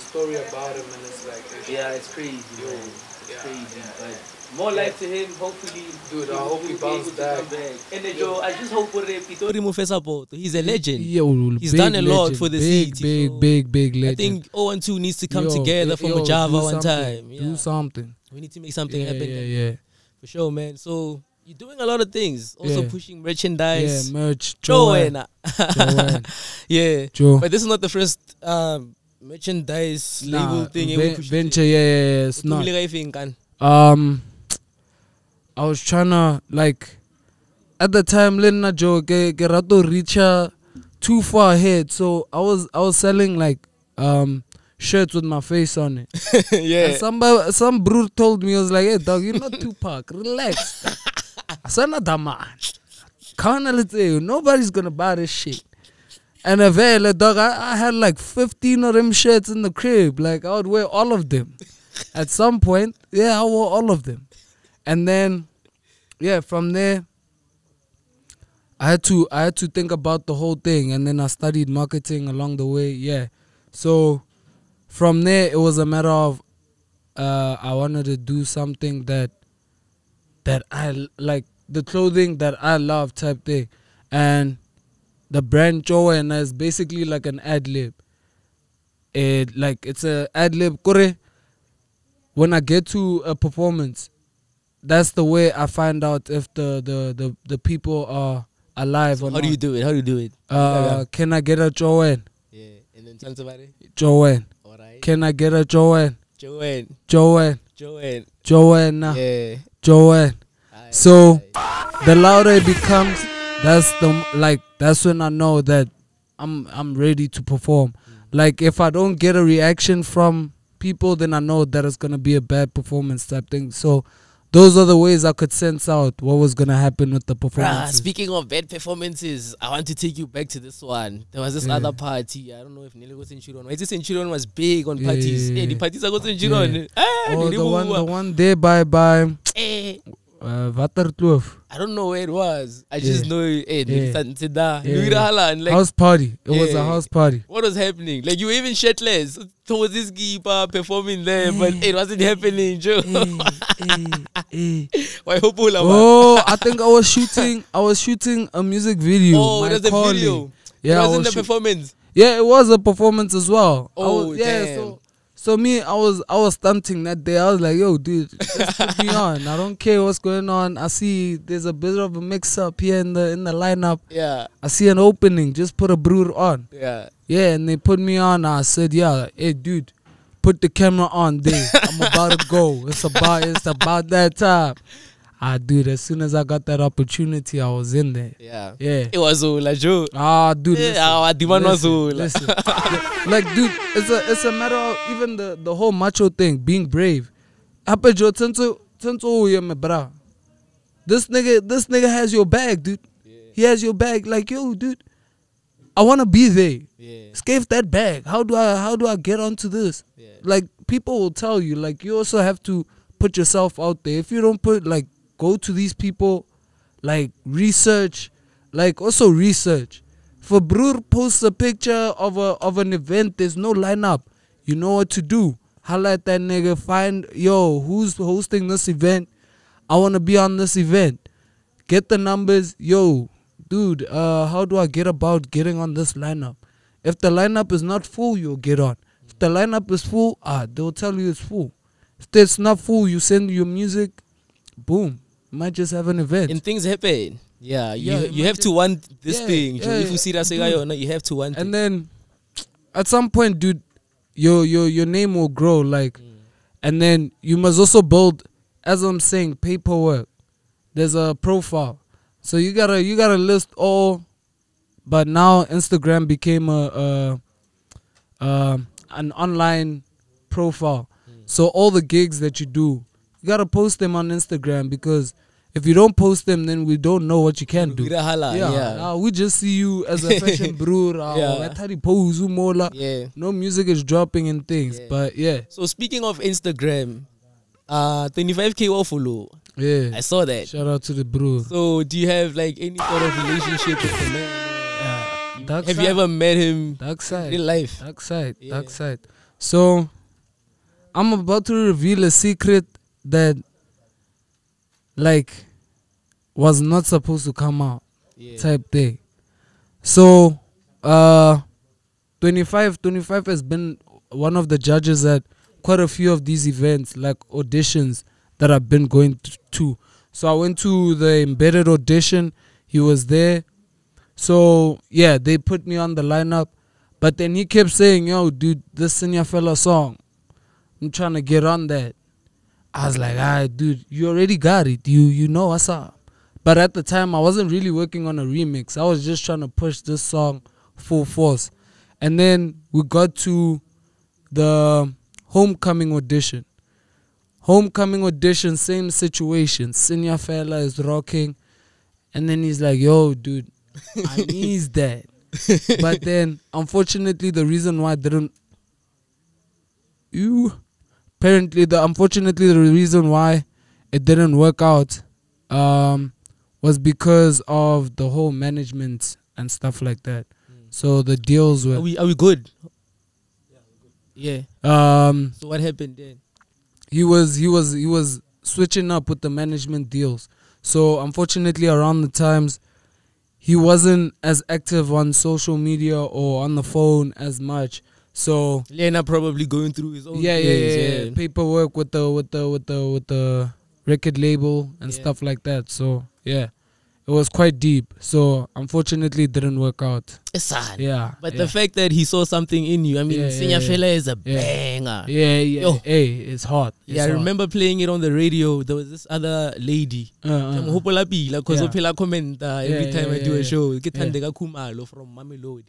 story about him, and it's like, it's crazy. It's crazy, but more life to him. Hopefully, dude, I hope he bounces back. And I just hope for Pitori Mufesapo. He's a legend. He's big done a lot legend. for the big, city. Big legend. I think 0-2 needs to come together for Mojava one time. Do something. We need to make something happen. Yeah. For sure, man. So you're doing a lot of things. Also pushing merchandise. Yeah, merch. Joanna. Yeah. Joe. But this is not the first merchandise label thing. Venture, it's not. I was trying to, like, at the time, Lena Joe, Gerato Richa too far ahead. So I was selling like shirts with my face on it. Yeah. And some brute told me, I was like, hey dog, you're not Tupac, relax. I said, not that man. Can't tell you, nobody's gonna buy this shit. And dog, I had like 15 of them shirts in the crib. Like, I would wear all of them. At some point, I wore all of them. And then, from there, I had to think about the whole thing. And then I studied marketing along the way. So from there, it was a matter of I wanted to do something that I like, the clothing that I love type thing. And the brand Joanna is basically like an ad lib. It's a ad lib. Kore, when I get to a performance, that's the way I find out if the people are alive or not. How do you do it? Can I get a Joanne? Yeah, and then tell somebody. Joanne. All right. Can I get a Joanne? Joanne. Yeah. Joanne. So the louder it becomes, that's when I know that I'm ready to perform. Like, if I don't get a reaction from people, then I know that it's gonna be a bad performance type thing. So those are the ways I could sense out what was gonna happen with the performance. Speaking of bad performances, I want to take you back to this one. There was this other party. I don't know if Nelly was Centurion. Why Centurion was big on parties. The parties are going Centurion. The one there by Waterkloof. I don't know where it was. I just know house party. It was a house party. What was happening? Like, you were even shirtless towards this keeper performing there, but it wasn't happening, Joe. I think I was shooting a music video. Oh, it was a video. Yeah, it wasn't the performance. Yeah, it was a performance as well. Oh, damn. So me, I was stunting that day. I was like, yo, dude, just put me on. I don't care what's going on. I see there's a bit of a mix up here in the lineup. Yeah. I see an opening. Just put a brewer on. Yeah. Yeah, and they put me on. I said, yeah, hey, dude, put the camera on there. I'm about to go. It's about that time. Dude, as soon as I got that opportunity, I was in there. Yeah. Yeah. It was like Joe. Dude. Listen. Like, dude, it's a matter of even the whole macho thing, being brave. Apa Joe, this nigga has your bag, dude. Yeah. He has your bag. Like, yo, dude, I wanna be there. Yeah. Scave that bag. How do I get onto this? Yeah. Like, people will tell you. Like, you also have to put yourself out there. If you don't go to these people, like, research, like, also research. If a brewer posts a picture of an event, there's no lineup, you know what to do. Highlight that nigga, find, yo, who's hosting this event? I want to be on this event. Get the numbers. Yo, dude, how do I get about getting on this lineup? If the lineup is not full, you'll get on. If the lineup is full, they'll tell you it's full. If it's not full, you send your music, boom. You might just have an event. And things happen. Yeah, you have to want this thing. If you see that you have to want it. And then at some point, dude, your name will grow, like, and then you must also build, as I'm saying, paperwork. There's a profile. So you gotta list all, but now Instagram became an online profile. So all the gigs that you do, you gotta post them on Instagram, because if you don't post them, then we don't know what you can do. We just see you as a fashion brewer. No music is dropping and things, but yeah. So speaking of Instagram, 25K follow. Yeah, I saw that. Shout out to the brewer. So do you have like any sort of relationship with the man? Have you ever met him? Dark side. In life. Dark side. So I'm about to reveal a secret that, like, was not supposed to come out, type thing. So 25 has been one of the judges at quite a few of these events, like auditions that I've been going to. So I went to the embedded audition. He was there. So yeah, they put me on the lineup. But then he kept saying, yo, dude, this Senior Fella song, I'm trying to get on that. I was like, dude, you already got it. You know what's up. But at the time, I wasn't really working on a remix. I was just trying to push this song full force. And then we got to the homecoming audition. Homecoming audition, same situation. Senior Fella is rocking. And then he's like, yo, dude, I need that. But then, unfortunately, the reason why I didn't... Unfortunately, the reason why it didn't work out was because of the whole management and stuff like that. So the deals were... Are we good? Yeah. So what happened then? He was switching up with the management deals. So unfortunately, around the times, he wasn't as active on social media or on the phone as much. So Lena probably going through his own things, paperwork with the record label and stuff like that. So yeah, it was quite deep. So unfortunately, it didn't work out. Yeah, but the fact that he saw something in you, I mean, Senior Fella is a banger. Yo. Hey, it's hot. I remember playing it on the radio. There was this other lady. Every time I do a show, from Mamelodi.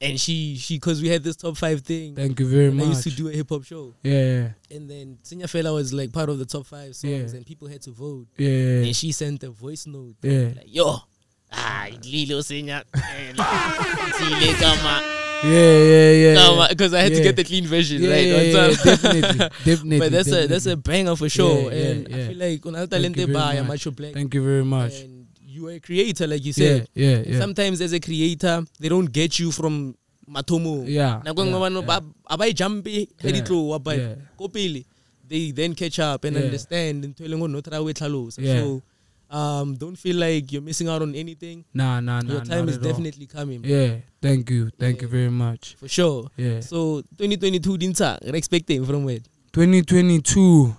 And she, because we had this top 5 thing. Thank you very much. I used to do a hip hop show. Yeah. And then Senior Fella was like part of the top 5 songs, and people had to vote. Yeah. And she sent a voice note. Yeah. Like, yo, Lilo Senior. Yeah. Because I had to get the clean version, right? Definitely. But that's a banger for sure. And I feel like on Talente by Macho Black. Thank you very much. And you are a creator, like you said. Yeah. Sometimes as a creator, they don't get you from Matomo. They then catch up and understand. So Don't feel like you're missing out on anything. Nah. Your time not is at all. definitely coming. Bro. Yeah, thank you very much. For sure. Yeah. So 2022 dinta, we're expecting from where? 2022,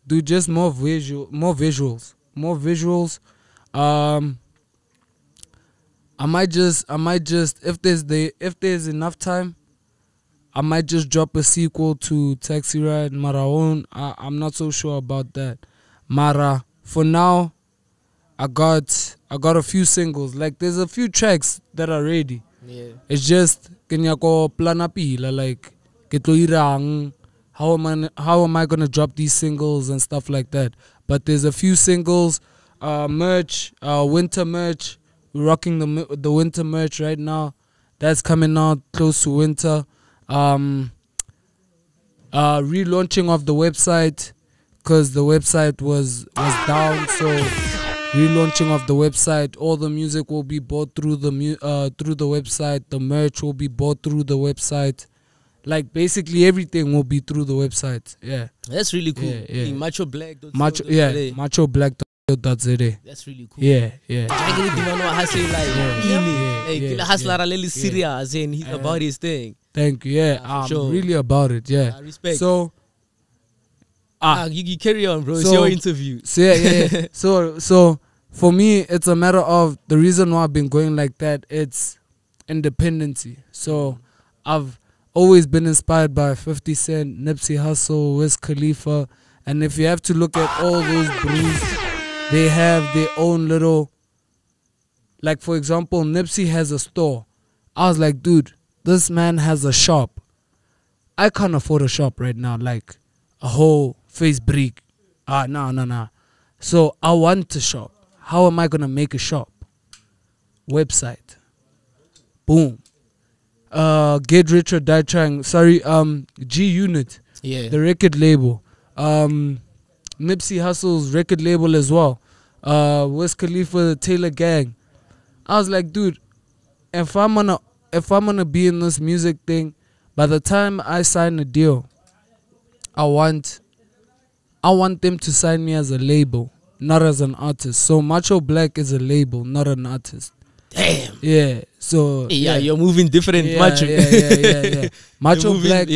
do just more visuals. I might just if there's enough time, I might just drop a sequel to Taxi Ride Maraon. I'm not so sure about that. Mara, for now, I got a few singles. Like there's a few tracks that are ready. Yeah. It's just kenyako plana pila, like ketlo irang. How am I gonna drop these singles and stuff like that? But there's a few singles, merch, winter merch. We're rocking the winter merch right now. That's coming out close to winter. Relaunching of the website because the website was down. So relaunching of the website. All the music will be bought through the website. The merch will be bought through the website. Like basically everything will be through the website. Yeah, that's really cool. Yeah. Macho Black. Macho Black.za. That's really cool. Yeah. Serious, and he's about his thing. Thank you. Yeah, I'm sure. really about it. Yeah. Respect. So, you carry on, bro. It's your interview. So yeah. So for me, it's a matter of the reason why I've been going like that. It's independency. So I've always been inspired by 50 Cent, Nipsey Hussle, Wiz Khalifa, and if you have to look at all those brews, they have their own little. Like for example, Nipsey has a store. I was like, dude, this man has a shop. I can't afford a shop right now, like a whole face brick. Nah. So I want a shop. How am I gonna make a shop? Website. Boom. Get Rich or Die Trying. Sorry, G Unit. Yeah. The record label. Nipsey Hussle's record label as well. Wiz Khalifa, the Taylor Gang. I was like, dude, if I'm gonna be in this music thing, by the time I sign a deal, I want them to sign me as a label, not as an artist. So Macho Black is a label, not an artist. Damn. Yeah. So yeah, you're moving different. Macho. Yeah. Macho Black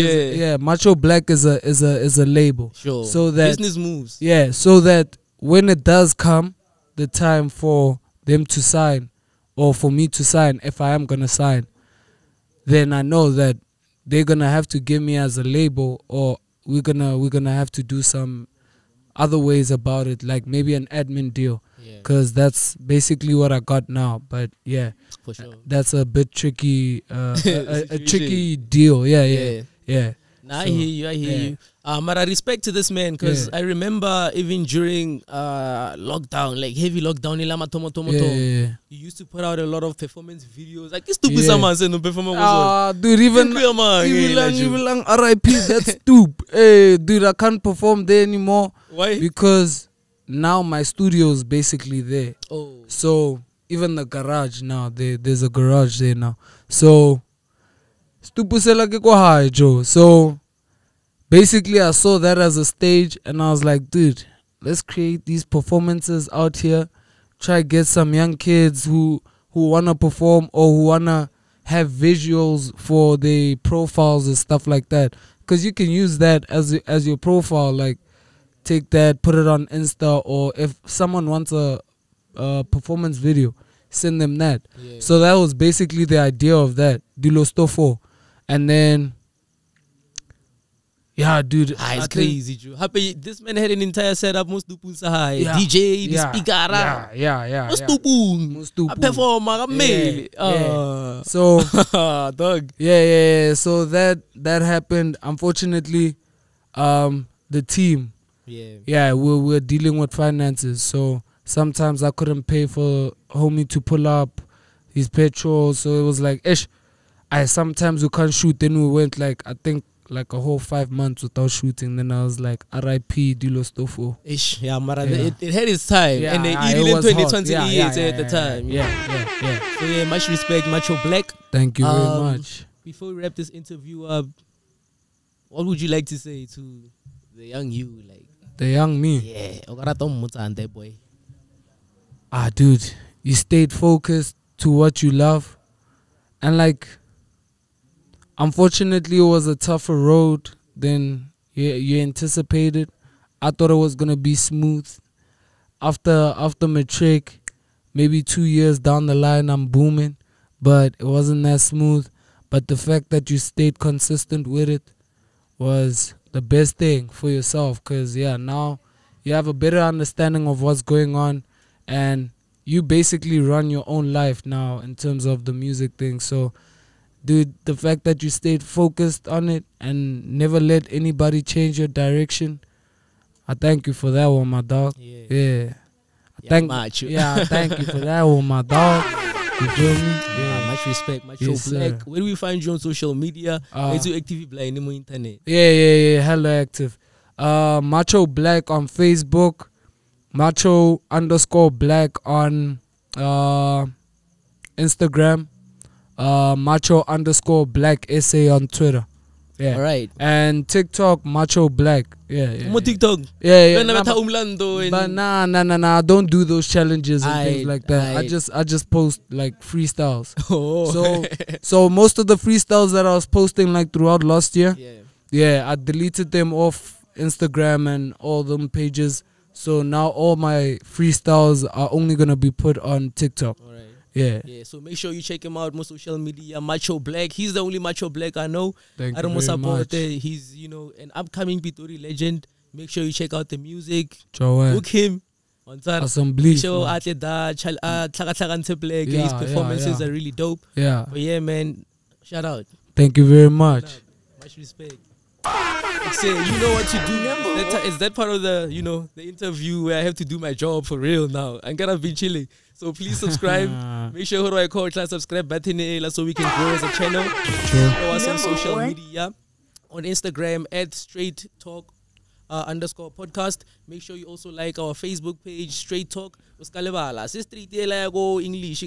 Macho Black is a label. Sure. So that business moves. Yeah. So that when it does come, the time for them to sign, or for me to sign, if I am gonna sign, then I know that they're gonna have to give me as a label, or we're gonna have to do some other ways about it, like maybe an admin deal. Because that's basically what I got now. But yeah, for sure. That's a bit tricky, a tricky deal. Yeah. Nah, I hear you. But I respect to this man, because I remember even during lockdown, like heavy lockdown, he used to put out a lot of performance videos. Like this stupid someone said no performance. Dude, even RIP, that's stupid. Hey, dude, I can't perform there anymore. Why? Because now my studio is basically there. Oh. So even the garage now, there's a garage there now. So so basically I saw that as a stage, and I was like, dude, let's create these performances out here. Try get some young kids who wanna perform, or who wanna have visuals for their profiles and stuff like that. Because you can use that as your profile, like take that, put it on Insta, or if someone wants a performance video, send them that. Yeah. So that was basically the idea of that. Dilo Stofo. And then, yeah, dude. It's crazy, Joe. Happy this man had an entire setup. Most people say DJ, the speaker. Yeah. Most people. I perform. I mail. So, dog. Yeah. So that happened. Unfortunately, the team. Yeah, we're dealing with finances. So sometimes I couldn't pay for homie to pull up his petrol. So it was like, sometimes we can't shoot. Then we went like, I think like a whole 5 months without shooting. Then I was like, RIP Dilo Stofo. It had its time. And then even in 2020 at the time. Yeah. So yeah, much respect, Macho Black. Thank you very much. Before we wrap this interview up, what would you like to say to the young you? Like the young me? Yeah, boy. dude, you stayed focused to what you love. And like, unfortunately, it was a tougher road than you anticipated. I thought it was going to be smooth. After matric, maybe 2 years down the line, I'm booming. But it wasn't that smooth. But the fact that you stayed consistent with it was the best thing for yourself. Because, yeah, now you have a better understanding of what's going on. And you basically run your own life now in terms of the music thing. So, dude, the fact that you stayed focused on it and never let anybody change your direction, I thank you for that one, my dog. Yeah. Thank you for that one, my dog. You feel me? Yeah, much respect, Macho Yes, Black. sir. Where do we find you on social media? It's your active blind on internet. Yeah, hella active. Macho Black on Facebook, Macho_Black on Instagram, Macho_Black SA on Twitter. Yeah. All right. And TikTok, Macho Black. Yeah. Mo TikTok. Yeah. But Nah. I don't do those challenges and things like that. I just post like freestyles. Oh. So most of the freestyles that I was posting like throughout last year, Yeah. I deleted them off Instagram and all them pages. So now all my freestyles are only gonna be put on TikTok. All right. Yeah. So make sure you check him out on social media. Macho Black. He's the only Macho Black I know. Thank I don't you very much. He's an upcoming Pitori legend. Make sure you check out the music. Joel. Book him. On that. Assembly. Show his performances are really dope. Yeah. But yeah, man. Shout out. Thank you very much. Much respect. Say, you know what to do. Is that part of the the interview where I have to do my job for real now? I'm gonna be chilling. So please subscribe. Make sure I call subscribe button so we can grow as a channel. Follow us on social media. On Instagram @Str8 Talk _podcast. Make sure you also like our Facebook page, Str8 Talk. English,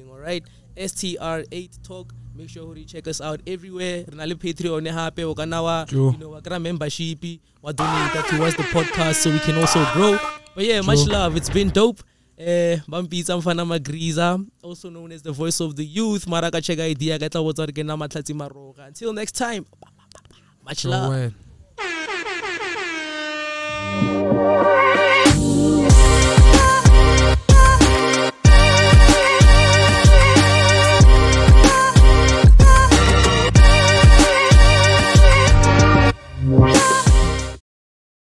alright? Str8 Talk. Make sure you check us out everywhere. Renali Patreon happy wakana membership wa donate towards the podcast so we can also grow. But yeah, much love. It's been dope. Bampitsa mfana Magriza, also known as the voice of the youth. Maraka chega idea gata what's maroga. Until next time. Much love.